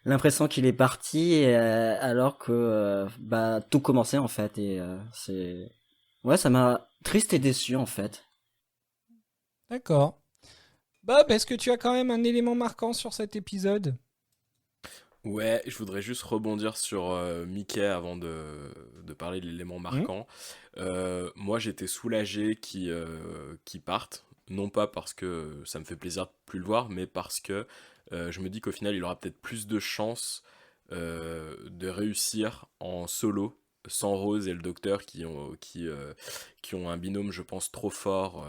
l'impression qu'il est parti alors que tout commençait en fait, et ça m'a triste et déçu en fait. D'accord. Bob, est-ce que tu as quand même un élément marquant sur cet épisode? Ouais, je voudrais juste rebondir sur Mickey avant de parler de l'élément marquant. Moi, j'étais soulagé qu'il parte. Non pas parce que ça me fait plaisir de plus le voir, mais parce que je me dis qu'au final, il aura peut-être plus de chances de réussir en solo, sans Rose et le docteur qui ont un binôme, je pense, trop fort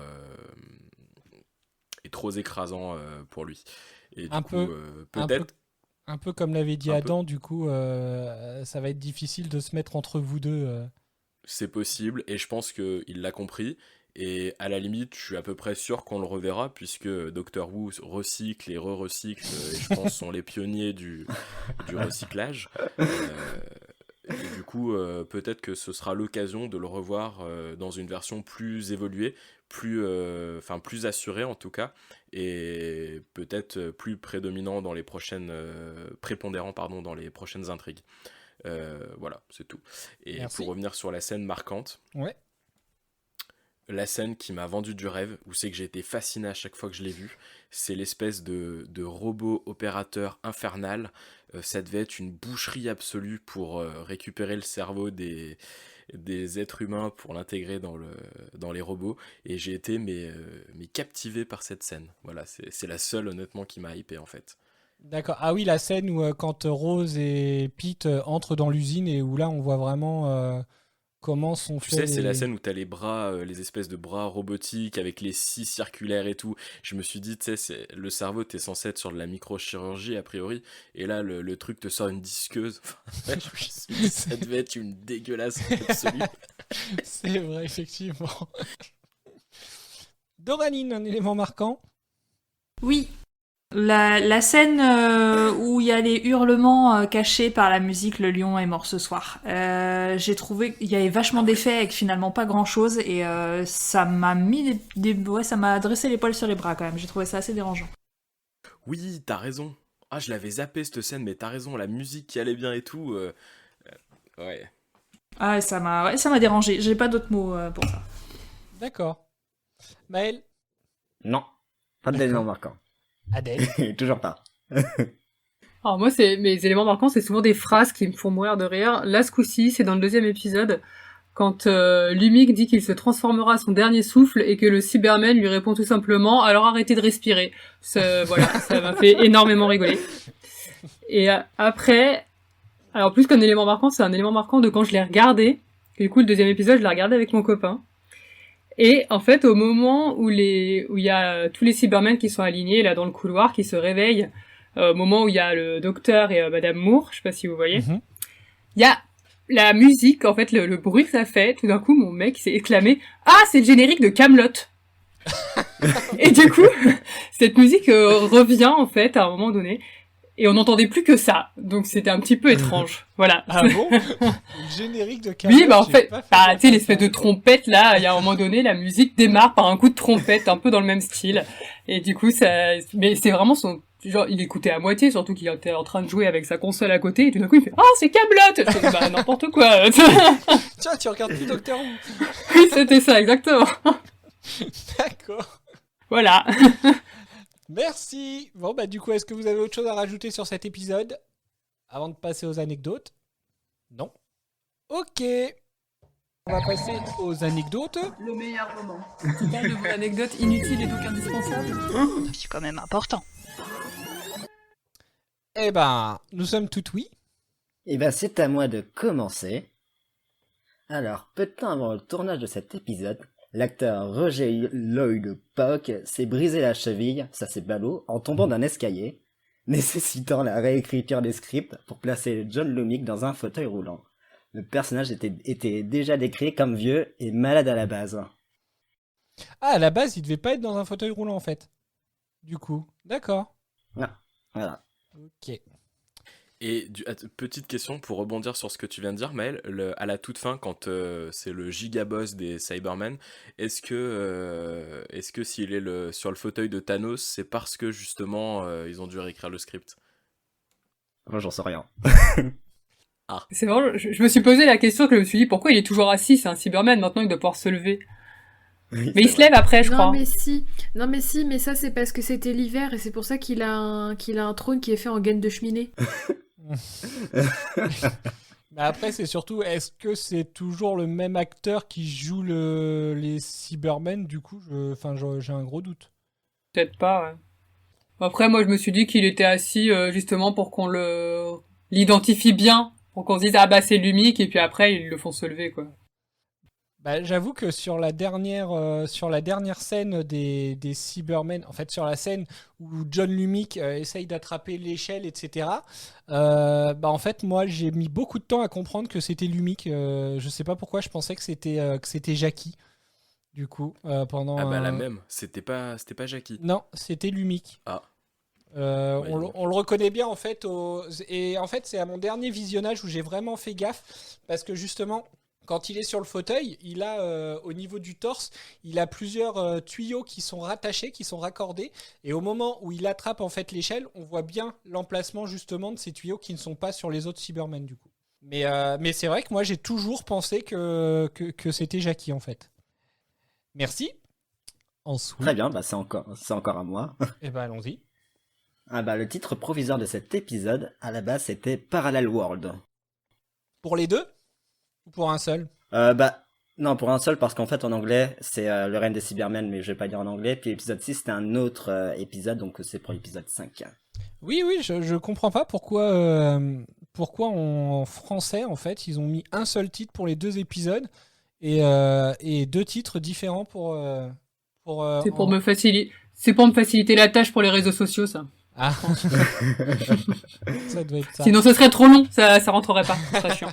et trop écrasant pour lui. Et du coup, peut-être... Un peu comme l'avait dit Un peu. Adam, du coup, ça va être difficile de se mettre entre vous deux. C'est possible, et je pense qu'il l'a compris. Et à la limite, je suis à peu près sûr qu'on le reverra, puisque Doctor Who recycle et re-recycle, et je pense sont les pionniers du recyclage. Et du coup, peut-être que ce sera l'occasion de le revoir dans une version plus évoluée, plus assurée en tout cas, et peut-être plus prédominant dans les prochaines prépondérant pardon dans les prochaines intrigues. Voilà, c'est tout. Et Merci. pour revenir sur la scène marquante. Ouais. La scène qui m'a vendu du rêve, où c'est que j'ai été fasciné à chaque fois que je l'ai vu, c'est l'espèce de robot opérateur infernal. Ça devait être une boucherie absolue pour récupérer le cerveau des êtres humains pour l'intégrer dans les robots. Et j'ai été mais captivé par cette scène. Voilà, c'est la seule honnêtement qui m'a hypé en fait. D'accord. Ah oui, la scène où quand Rose et Pete entrent dans l'usine et où là on voit vraiment comment sont Tu faits sais, c'est la les... scène où t'as les bras, les espèces de bras robotiques avec les scies circulaires et tout. Je me suis dit, tu sais, le cerveau, t'es censé être sur de la microchirurgie a priori, et là, le truc te sort une disqueuse. Enfin, je me suis dit, ça devait être une dégueulasse absolue. C'est vrai, effectivement. Doraline, un élément marquant? Oui. La scène où il y a les hurlements cachés par la musique Le lion est mort ce soir. J'ai trouvé qu'il y avait vachement d'effets avec finalement pas grand chose, et ça m'a mis ça m'a dressé les poils sur les bras quand même. J'ai trouvé ça assez dérangeant. Oui, t'as raison. Ah, je l'avais zappé cette scène, mais t'as raison, la musique qui allait bien et tout. Ouais. Ah, ça m'a dérangé. J'ai pas d'autres mots pour ça. D'accord. Maël? Non, pas d'élément marquant. Adèle? Toujours pas. Alors moi, mes éléments marquants, c'est souvent des phrases qui me font mourir de rire. Là, ce coup-ci, c'est dans le 2e épisode, quand Lumic dit qu'il se transformera à son dernier souffle et que le Cyberman lui répond tout simplement « Alors arrêtez de respirer ». Voilà, ça m'a fait énormément rigoler. Et après, alors plus qu'un élément marquant, c'est un élément marquant de quand je l'ai regardé. Et du coup, le 2e épisode, je l'ai regardé avec mon copain. Et en fait, au moment où il y a tous les Cybermen qui sont alignés là dans le couloir, qui se réveillent, au moment où il y a le docteur et Madame Moore, je sais pas si vous voyez, il y a la musique, en fait, le bruit que ça fait. Tout d'un coup, mon mec s'est exclamé « Ah, c'est le générique de Kaamelott !» Et du coup, cette musique revient en fait à un moment donné. Et on n'entendait plus que ça, donc c'était un petit peu étrange, voilà. Ah bon? Le générique de Kaamelott? Oui, bah en fait, tu sais, l'espèce de trompette, là, il y a un moment donné, la musique démarre par un coup de trompette, un peu dans le même style, et du coup, mais c'est vraiment genre, il écoutait à moitié, surtout qu'il était en train de jouer avec sa console à côté, et tout d'un coup, il fait « Ah, c'est Kaamelott !» Bah, n'importe quoi. Tiens, tu regardes plus Doctor Who? Oui, c'était ça, exactement. D'accord. Voilà. Merci. Bon, bah du coup, est-ce que vous avez autre chose à rajouter sur cet épisode avant de passer aux anecdotes? Non. Ok. On va passer aux anecdotes. Le meilleur moment. Tu parles de vos anecdotes inutiles et donc indispensables. C'est quand même important. Eh ben, nous sommes tout oui. Eh ben, c'est à moi de commencer. Alors, peu de temps avant le tournage de cet épisode, l'acteur Roger Lloyd Pock s'est brisé la cheville, ça c'est ballot, en tombant d'un escalier, nécessitant la réécriture des scripts pour placer John Lumic dans un fauteuil roulant. Le personnage était déjà décrit comme vieux et malade à la base. Ah, à la base, il devait pas être dans un fauteuil roulant en fait. Du coup, d'accord. Ah, voilà. Ok. Et petite question pour rebondir sur ce que tu viens de dire, Maël, à la toute fin, quand c'est le gigaboss des Cybermen, est-ce que s'il est sur le fauteuil de Thanos, c'est parce que justement ils ont dû réécrire le script? Moi, j'en sais rien. Ah. C'est vrai, je me suis posé la question que je me suis dit pourquoi il est toujours assis, c'est un Cyberman, maintenant il doit pouvoir se lever. Oui, Mais il se lève après, je crois. Non mais si, mais ça c'est parce que c'était l'hiver et c'est pour ça qu'il a un trône qui est fait en gaine de cheminée. Mais après, c'est surtout, est-ce que c'est toujours le même acteur qui joue les Cybermen? Du coup, j'ai un gros doute. Peut-être pas, ouais. Après, moi, je me suis dit qu'il était assis justement pour qu'on l'identifie bien, pour qu'on se dise, ah bah c'est Lumic, et puis après, ils le font se lever, quoi. Bah, j'avoue que sur la dernière scène des Cybermen, en fait sur la scène où John Lumic essaye d'attraper l'échelle, etc. En fait moi j'ai mis beaucoup de temps à comprendre que c'était Lumic. Je sais pas pourquoi je pensais que c'était Jackie. Du coup pendant. Ah bah la même. C'était pas Jackie. Non, c'était Lumic. Ah. On le reconnaît bien en fait et en fait c'est à mon dernier visionnage où j'ai vraiment fait gaffe parce que justement. Quand il est sur le fauteuil, il a au niveau du torse, il a plusieurs tuyaux qui sont rattachés, qui sont raccordés. Et au moment où il attrape en fait l'échelle, on voit bien l'emplacement justement de ces tuyaux qui ne sont pas sur les autres Cybermen du coup. Mais c'est vrai que moi j'ai toujours pensé que c'était Jackie en fait. Merci. Ensuite. Très bien, c'est encore à moi. Et allons-y. Le titre provisoire de cet épisode, à la base, c'était Parallel World. Pour les deux? Ou pour un seul? Non, pour un seul, parce qu'en fait, en anglais, c'est le règne des Cybermen, mais je vais pas dire en anglais. Puis l'épisode 6, c'était un autre épisode, donc c'est pour l'épisode 5. Oui, je comprends pas pourquoi en français, en fait, ils ont mis un seul titre pour les deux épisodes et deux titres différents pour c'est pour me faciliter la tâche pour les réseaux sociaux, ça. Ah. Ça doit être ça. Sinon ce serait trop long, ça rentrerait pas, ce serait chiant.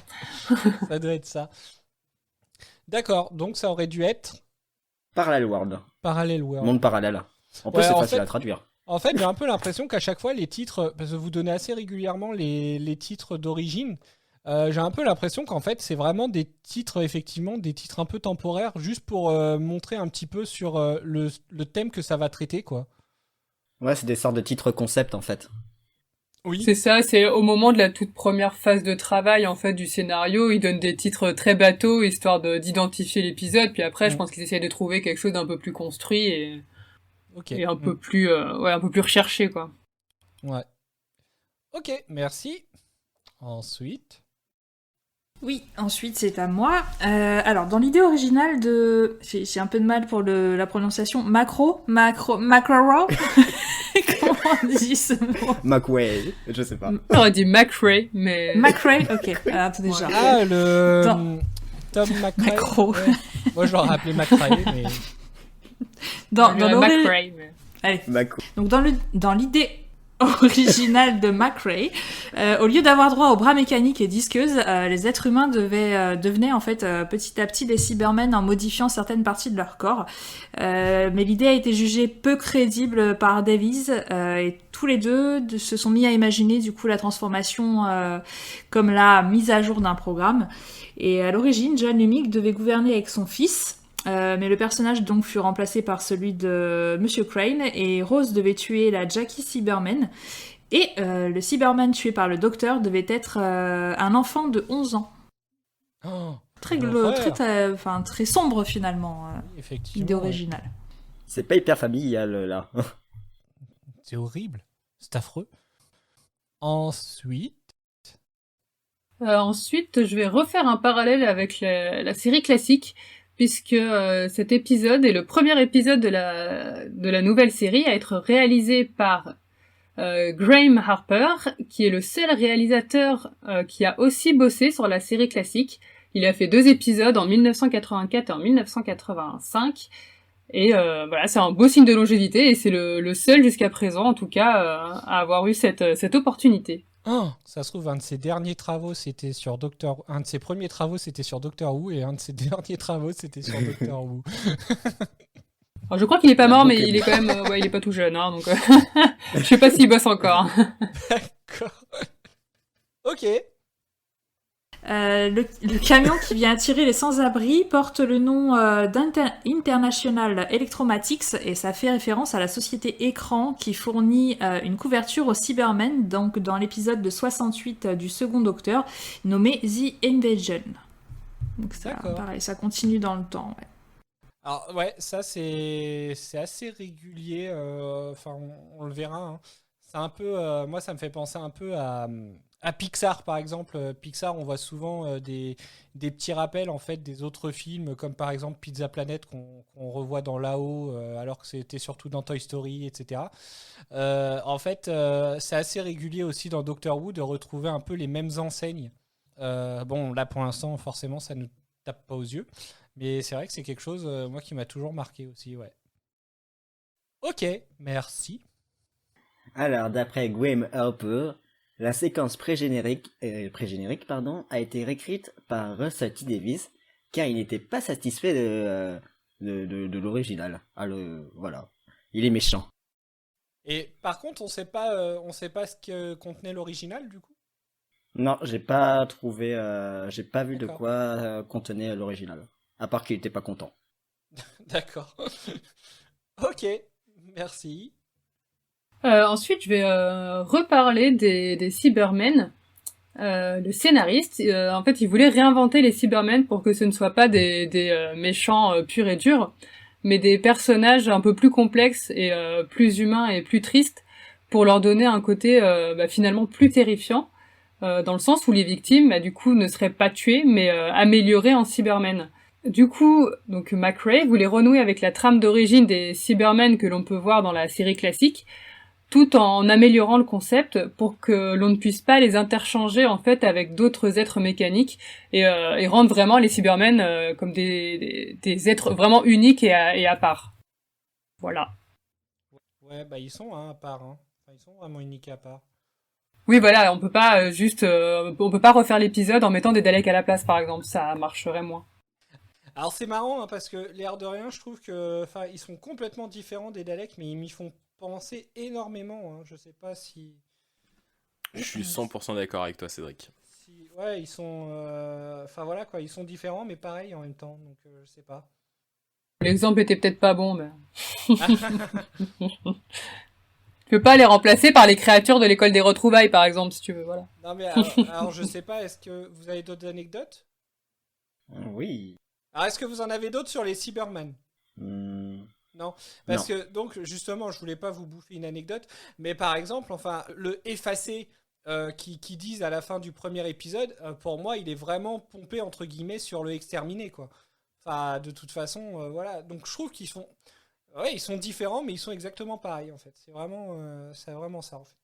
Ça doit être ça. D'accord, donc ça aurait dû être Parallel World. Parallel World. Monde parallèle. En plus, c'est facile à traduire. En fait, j'ai un peu l'impression qu'à chaque fois, les titres, parce que vous donnez assez régulièrement les titres d'origine, j'ai un peu l'impression qu'en fait, c'est vraiment des titres, effectivement, des titres un peu temporaires, juste pour montrer un petit peu sur le thème que ça va traiter, quoi. Ouais, c'est des sortes de titres concept, en fait. Oui. C'est ça, c'est au moment de la toute première phase de travail, en fait, du scénario, ils donnent des titres très bateaux, histoire d'identifier l'épisode, puis après, je pense qu'ils essayent de trouver quelque chose d'un peu plus construit et un peu plus, un peu plus recherché, quoi. Ouais. Ok, merci. Ensuite... Oui, ensuite c'est à moi. Alors dans l'idée originale de... J'ai un peu de mal pour la prononciation. Macro. Comment on dit ce mot? McWay, je sais pas. On aurait dit McRae, mais... McRae, ok. Déjà. Ah, Tom McRae. Macro. Ouais. Moi je l'aurais appelé McRae, mais... Dans McRae, mais... Allez. Macro. Donc dans l'idée originale de McRae, au lieu d'avoir droit aux bras mécaniques et disqueuses, les êtres humains devenaient en fait petit à petit des Cybermen en modifiant certaines parties de leur corps. Mais l'idée a été jugée peu crédible par Davies et tous les deux se sont mis à imaginer du coup la transformation comme la mise à jour d'un programme. Et à l'origine, John Lumic devait gouverner avec son fils. Mais le personnage donc fut remplacé par celui de Monsieur Crane et Rose devait tuer la Jackie Cyberman et le Cyberman tué par le docteur devait être un enfant de 11 ans. Oh, très sombre finalement, l'idée originale. C'est pas hyper familial là. C'est horrible, c'est affreux. Ensuite, je vais refaire un parallèle avec la série classique. Puisque cet épisode est le premier épisode de la nouvelle série à être réalisé par Graham Harper, qui est le seul réalisateur qui a aussi bossé sur la série classique. Il a fait 2 épisodes en 1984 et en 1985. Et voilà, c'est un beau signe de longévité et c'est le seul jusqu'à présent, en tout cas, à avoir eu cette opportunité. Oh, ça se trouve, un de ses premiers travaux, c'était sur Doctor Who, et un de ses derniers travaux, c'était sur Doctor Who. Alors, je crois qu'il est pas mort, mais il est quand même, il est pas tout jeune, hein, donc je sais pas s'il bosse encore. D'accord. Ok. Le camion qui vient attirer les sans-abri porte le nom d'International Electromatics et ça fait référence à la société Écran qui fournit une couverture aux Cybermen, donc dans l'épisode de 68 du second Docteur, nommé The Invasion. Donc ça, pareil, ça continue dans le temps. Ouais. Alors ouais, ça c'est assez régulier. Enfin, on le verra. Hein. C'est un peu, moi ça me fait penser un peu à Pixar par exemple. Pixar, on voit souvent des petits rappels en fait des autres films, comme par exemple Pizza Planet qu'on revoit dans Là-haut, alors que c'était surtout dans Toy Story, etc. En fait, c'est assez régulier aussi dans Doctor Who de retrouver un peu les mêmes enseignes. Bon, là pour l'instant, forcément, ça ne tape pas aux yeux, mais c'est vrai que c'est quelque chose, moi, qui m'a toujours marqué aussi, ouais. Ok, merci. Alors, d'après Graham Harper, la séquence pré-générique, a été réécrite par Russell T. Davies, car il n'était pas satisfait de l'original. Voilà, il est méchant. Et par contre, on sait pas ce que contenait l'original, du coup. Non, j'ai pas trouvé, j'ai pas vu de quoi contenait l'original, à part qu'il était pas content. D'accord. Ok, merci. Ensuite, je vais reparler des Cybermen. Le scénariste, en fait, il voulait réinventer les Cybermen pour que ce ne soient pas des méchants purs et durs, mais des personnages un peu plus complexes et plus humains et plus tristes, pour leur donner un côté finalement plus terrifiant, dans le sens où les victimes, du coup, ne seraient pas tuées, mais améliorées en Cybermen. Du coup, donc McRae voulait renouer avec la trame d'origine des Cybermen que l'on peut voir dans la série classique, tout en améliorant le concept pour que l'on ne puisse pas les interchanger en fait avec d'autres êtres mécaniques et rendre vraiment les Cybermen comme des êtres vraiment uniques et à part. Voilà. Ouais, bah ils sont à part. Hein. Enfin, ils sont vraiment uniques et à part. Oui, voilà, on peut pas on peut pas refaire l'épisode en mettant des Daleks à la place, par exemple, ça marcherait moins. Alors c'est marrant hein, parce que l'air de rien, je trouve que, enfin, ils sont complètement différents des Daleks, mais ils m'y font penser énormément. Hein. Je sais pas si. Je suis 100% d'accord avec toi, Cédric. Ouais, ils sont, enfin voilà quoi, ils sont différents, mais pareils en même temps. Donc je sais pas. L'exemple était peut-être pas bon, mais. Tu peux pas les remplacer par les créatures de l'école des retrouvailles, par exemple, si tu veux, voilà. Non mais alors je sais pas, est-ce que vous avez d'autres anecdotes ? Oui. Alors est-ce que vous en avez d'autres sur les Cybermen ? Non, parce que donc justement, je voulais pas vous bouffer une anecdote, mais par exemple, enfin, le effacé qui disent à la fin du premier épisode, pour moi, il est vraiment pompé entre guillemets sur le exterminé, quoi. Enfin, de toute façon, voilà. Donc je trouve qu'ils sont, ouais, ils sont différents, mais ils sont exactement pareils en fait. C'est vraiment ça en fait.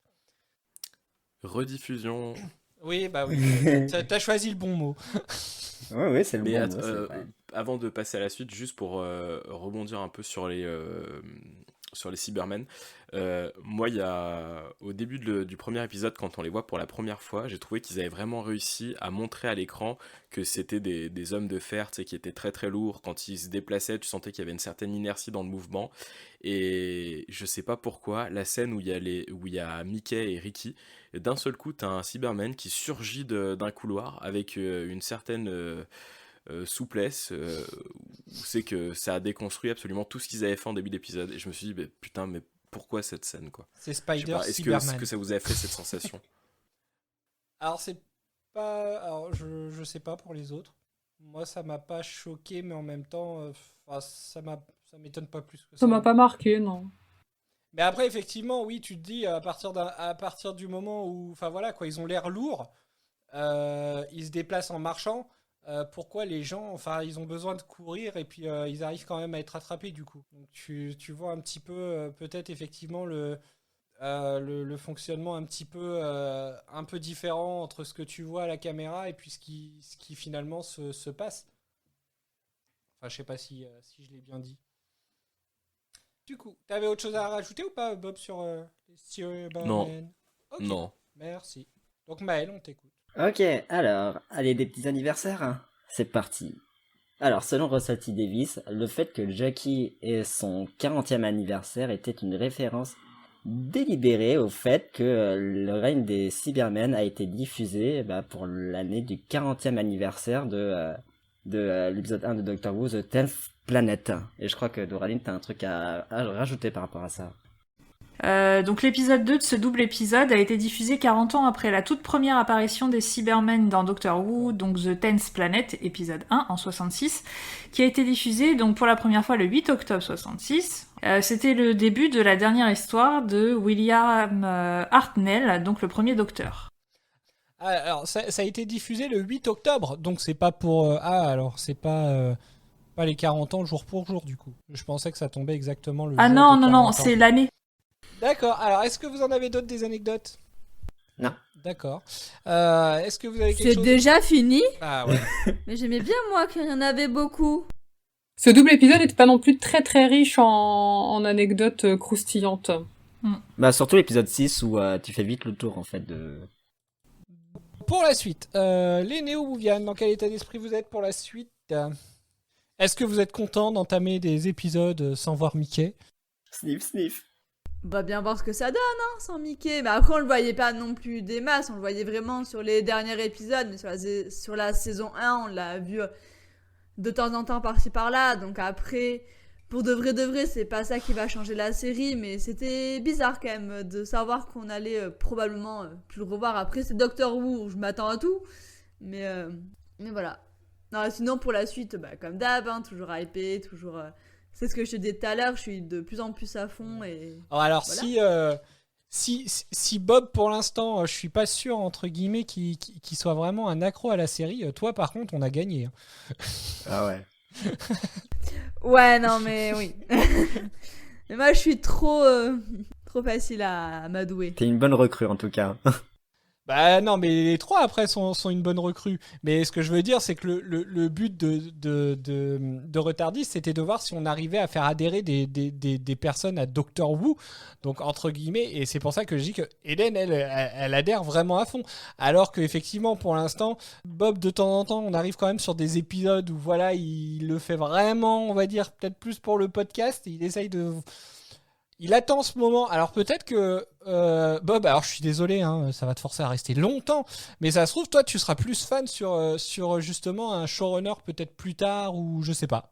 Rediffusion. Oui, bah oui. T'as choisi le bon mot. Oui, c'est le bon mot. Avant de passer à la suite, juste pour rebondir un peu sur les Cybermen, moi, au début du premier épisode, quand on les voit pour la première fois, j'ai trouvé qu'ils avaient vraiment réussi à montrer à l'écran que c'était des hommes de fer, tu sais, qui étaient très très lourds. Quand ils se déplaçaient, tu sentais qu'il y avait une certaine inertie dans le mouvement. Et je sais pas pourquoi, la scène où il y a Mickey et Ricky, d'un seul coup, t'as un Cyberman qui surgit d'un couloir avec une certaine souplesse, où c'est que ça a déconstruit absolument tout ce qu'ils avaient fait en début d'épisode. Et je me suis dit, putain, mais pourquoi cette scène, quoi ? C'est Spider Est-ce Cyberman. que ça vous a fait cette sensation ? Alors c'est pas, alors je sais pas pour les autres. Moi ça m'a pas choqué, mais en même temps, ça m'étonne pas plus que ça. Ça m'a pas marqué, non. Mais après effectivement, oui, tu te dis à partir du moment où, enfin voilà quoi, ils ont l'air lourds, ils se déplacent en marchant. Pourquoi les gens, enfin, ils ont besoin de courir et puis ils arrivent quand même à être attrapés du coup. Donc tu vois un petit peu peut-être effectivement le fonctionnement un peu différent entre ce que tu vois à la caméra et puis ce qui finalement se passe. Enfin, je sais pas si je l'ai bien dit. Du coup, t'avais autre chose à rajouter ou pas, Bob, sur les Cybermen ? Non. Okay. Non. Merci. Donc Maël, on t'écoute. Ok, alors, allez, des petits anniversaires. C'est parti. Alors, selon Russell T. Davies, le fait que Jackie ait son 40e anniversaire était une référence délibéré au fait que le règne des Cybermen a été diffusé pour l'année du 40e anniversaire de l'épisode 1 de Doctor Who, The 10th Planet. Et je crois que Doraline, t'as un truc à rajouter par rapport à ça. Donc l'épisode 2 de ce double épisode a été diffusé 40 ans après la toute première apparition des Cybermen dans Doctor Who, donc The 10th Planet, épisode 1 en 66, qui a été diffusé donc pour la première fois le 8 octobre 66. C'était le début de la dernière histoire de William Hartnell, donc le premier Docteur. Alors, ça a été diffusé le 8 octobre, donc c'est pas pour... alors c'est pas les 40 ans jour pour jour, du coup. Je pensais que ça tombait exactement le jour Ah non, des non, 40 non, ans. c'est l'année. D'accord, alors est-ce que vous en avez d'autres des anecdotes? Non. D'accord. Est-ce que vous avez quelque C'est chose... déjà fini. Ah ouais. Mais j'aimais bien, moi, qu'il y en avait beaucoup. Ce double épisode n'est pas non plus très très riche en anecdotes croustillantes. Surtout l'épisode 6 où tu fais vite le tour en fait de... Pour la suite, les Néo-Whovians, dans quel état d'esprit vous êtes pour la suite? Est-ce que vous êtes content d'entamer des épisodes sans voir Mickey? Sniff, sniff. On va bien voir ce que ça donne, hein, sans Mickey. Mais après, on le voyait pas non plus des masses. On le voyait vraiment sur les derniers épisodes. Mais sur la saison 1, on l'a vu de temps en temps par-ci par-là. Donc après, pour de vrai, c'est pas ça qui va changer la série. Mais c'était bizarre quand même de savoir qu'on allait probablement plus le revoir. Après, c'est Doctor Who, je m'attends à tout. Mais voilà. Non, sinon, pour la suite, comme d'hab, hein, toujours hypé, toujours... C'est ce que je te disais tout à l'heure, je suis de plus en plus à fond et... Alors voilà. si Bob, pour l'instant, je suis pas sûr, entre guillemets, qu'il soit vraiment un accro à la série, toi, par contre, on a gagné. Hein. Ah ouais. Ouais, non, mais oui. Mais moi, je suis trop facile à m'adouer. T'es une bonne recrue en tout cas. Bah non, mais les trois après sont une bonne recrue. Mais ce que je veux dire, c'est que le but de Retardis, c'était de voir si on arrivait à faire adhérer des personnes à Doctor Who. Donc entre guillemets, et c'est pour ça que je dis que Hélène, elle adhère vraiment à fond. Alors qu'effectivement, pour l'instant, Bob, de temps en temps, on arrive quand même sur des épisodes où voilà, il le fait vraiment, on va dire, peut-être plus pour le podcast. Il essaye de... Il attend ce moment. Alors peut-être que Bob, alors je suis désolé, hein, ça va te forcer à rester longtemps, mais ça se trouve, toi, tu seras plus fan sur justement un showrunner peut-être plus tard ou je sais pas.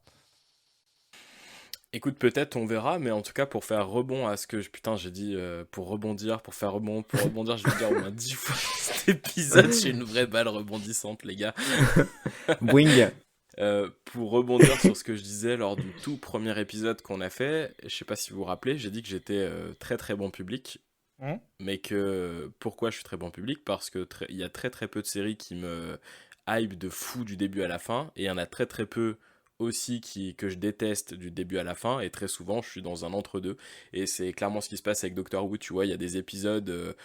Écoute, peut-être on verra, mais en tout cas pour faire rebond à ce que j'ai dit, pour rebondir, je vais dire au moins 10 fois cet épisode, je suis une vraie balle rebondissante, les gars. Boing. Pour rebondir sur ce que je disais lors du tout premier épisode qu'on a fait, je sais pas si vous vous rappelez, j'ai dit que j'étais très très bon public, mais que pourquoi je suis très bon public, parce que il y a très très peu de séries qui me hype de fou du début à la fin, et il y en a très très peu aussi que je déteste du début à la fin, et très souvent je suis dans un entre-deux, et c'est clairement ce qui se passe avec Doctor Who, tu vois, il y a des épisodes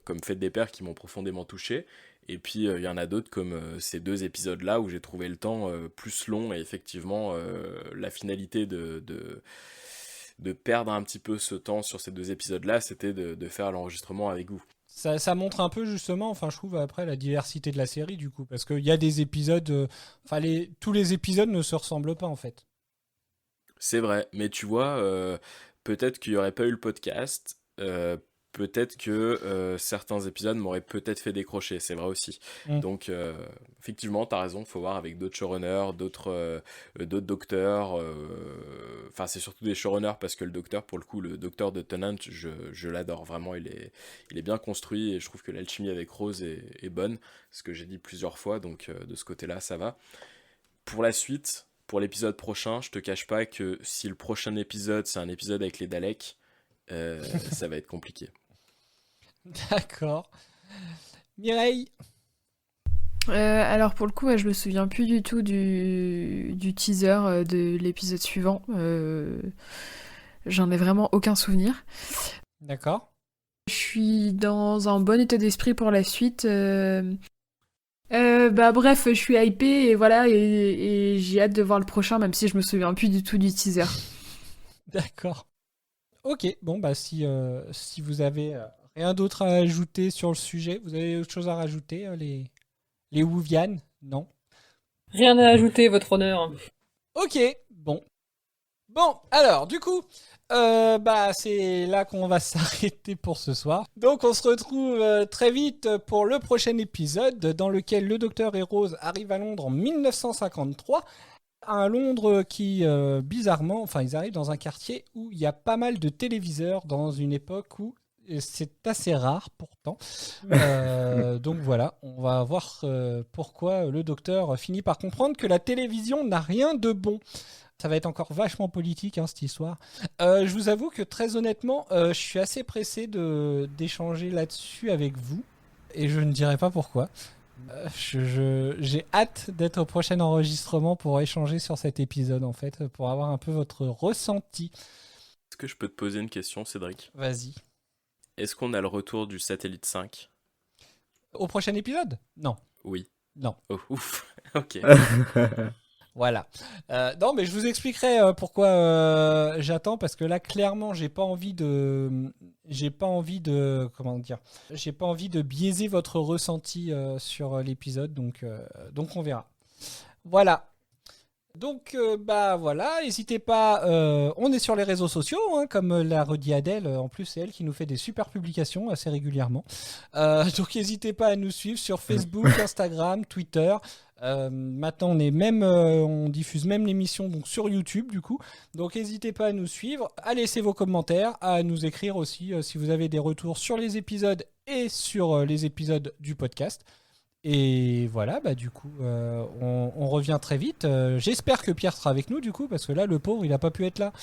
comme Fête des Pères qui m'ont profondément touché, et puis il y en a d'autres comme ces deux épisodes là où j'ai trouvé le temps plus long, et effectivement la finalité de perdre un petit peu ce temps sur ces deux épisodes là, c'était de faire l'enregistrement avec vous. Ça montre un peu justement, enfin je trouve après la diversité de la série du coup, parce qu'il y a des épisodes, tous les épisodes ne se ressemblent pas en fait. C'est vrai, mais tu vois, peut-être qu'il n'y aurait pas eu le podcast, peut-être que certains épisodes m'auraient peut-être fait décrocher, c'est vrai aussi. Donc effectivement, t'as raison, faut voir avec d'autres showrunners, d'autres docteurs, enfin c'est surtout des showrunners, parce que le docteur, pour le coup, le docteur de Tennant, je l'adore, vraiment, il est bien construit, et je trouve que l'alchimie avec Rose est bonne, ce que j'ai dit plusieurs fois, donc de ce côté-là, ça va. Pour la suite, pour l'épisode prochain, je te cache pas que si le prochain épisode, c'est un épisode avec les Daleks, ça va être compliqué. D'accord. Mireille? Alors pour le coup, je me souviens plus du tout du teaser de l'épisode suivant. J'en ai vraiment aucun souvenir. D'accord. Je suis dans un bon état d'esprit pour la suite. Bref, je suis hypée et voilà, et j'ai hâte de voir le prochain, même si je me souviens plus du tout du teaser. D'accord. Ok, bon si vous avez rien d'autre à ajouter sur le sujet, vous avez autre chose à rajouter, les Whovians? Non? Rien à ajouter, votre honneur. Ok, bon. Bon, alors, du coup, c'est là qu'on va s'arrêter pour ce soir. Donc, on se retrouve très vite pour le prochain épisode dans lequel le Docteur et Rose arrivent à Londres en 1953. Un Londres qui, bizarrement, ils arrivent dans un quartier où il y a pas mal de téléviseurs dans une époque où c'est assez rare pourtant. Donc voilà, on va voir pourquoi le Docteur finit par comprendre que la télévision n'a rien de bon. Ça va être encore vachement politique, cette histoire. Je vous avoue que très honnêtement, je suis assez pressé d'échanger là-dessus avec vous. Et je ne dirai pas pourquoi. J'ai hâte d'être au prochain enregistrement pour échanger sur cet épisode, en fait, pour avoir un peu votre ressenti. Est-ce que je peux te poser une question, Cédric ? Vas-y. Est-ce qu'on a le retour du satellite 5 ? Au prochain épisode ? Non. Oui. Non. Oh, ouf. Ok. Voilà. Non, mais je vous expliquerai pourquoi j'attends, parce que là, clairement, j'ai pas envie de biaiser votre ressenti sur l'épisode, donc on verra. Voilà. Donc, voilà, n'hésitez pas, on est sur les réseaux sociaux, comme l'a redit Adèle, en plus c'est elle qui nous fait des super publications assez régulièrement. Donc n'hésitez pas à nous suivre sur Facebook, Instagram, Twitter. Maintenant on diffuse même l'émission donc sur YouTube du coup. Donc n'hésitez pas à nous suivre, à laisser vos commentaires, à nous écrire aussi si vous avez des retours sur les épisodes et sur les épisodes du podcast. Et voilà, du coup, on revient très vite. J'espère que Pierre sera avec nous, du coup, parce que là, le pauvre, il n'a pas pu être là.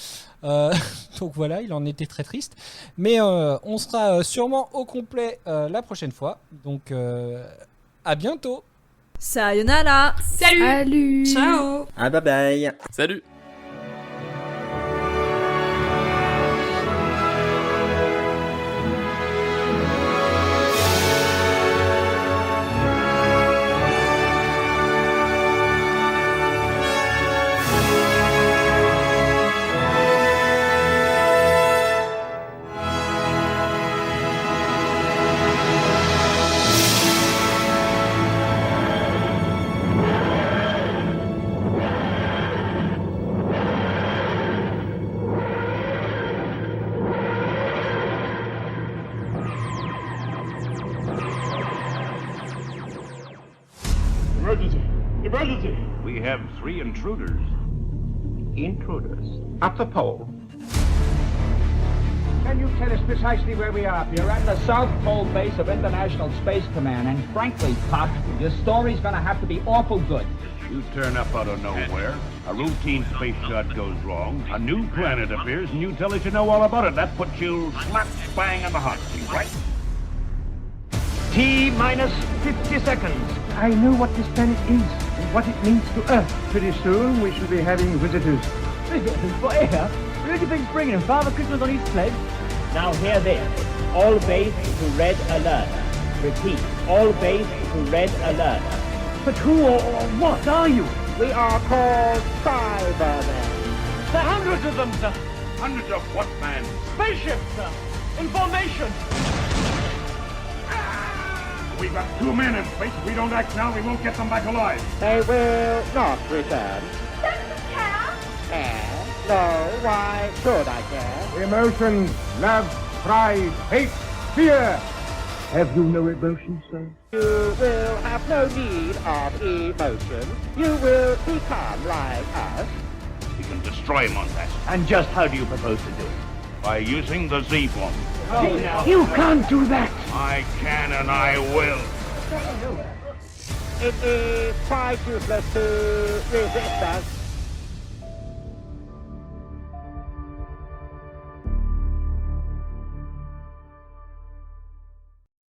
Donc voilà, il en était très triste. Mais on sera sûrement au complet la prochaine fois. Donc, à bientôt. Sayonara. Salut. Ciao. Ah, bye bye. Salut. Emergency! We have 3 intruders. Intruders? At the pole. Can you tell us precisely where we are? You're at the South Pole base of International Space Command, and frankly, Pop, your story's gonna have to be awful good. You turn up out of nowhere, a routine space shot goes wrong, a new planet appears, and you tell us you know all about it. That puts you slap bang in the hot seat, right? T-minus 50 seconds. I know what this planet is and what it means to Earth. Pretty soon we should be having visitors. Visitors for air? Where do you think's bringing them? Father Christmas on his sled? Now hear this. All base to red alert. Repeat. All base to red alert. But who or what are you? We are called Cybermen. There are hundreds of them, sir. Hundreds of what, man? Spaceships, sir. In formation. We've got 2 men in space. If we don't act now, we won't get them back alive. They will not return. Care? No, why should I care? Emotions, love, pride, hate, fear. Have you no emotions, sir? You will have no need of emotion. You will become like us. We can destroy him on that. And just how do you propose to do it? By using the Z-bomb. Oh, no. You can't do that! I can and I will. It is quite useless to resist us.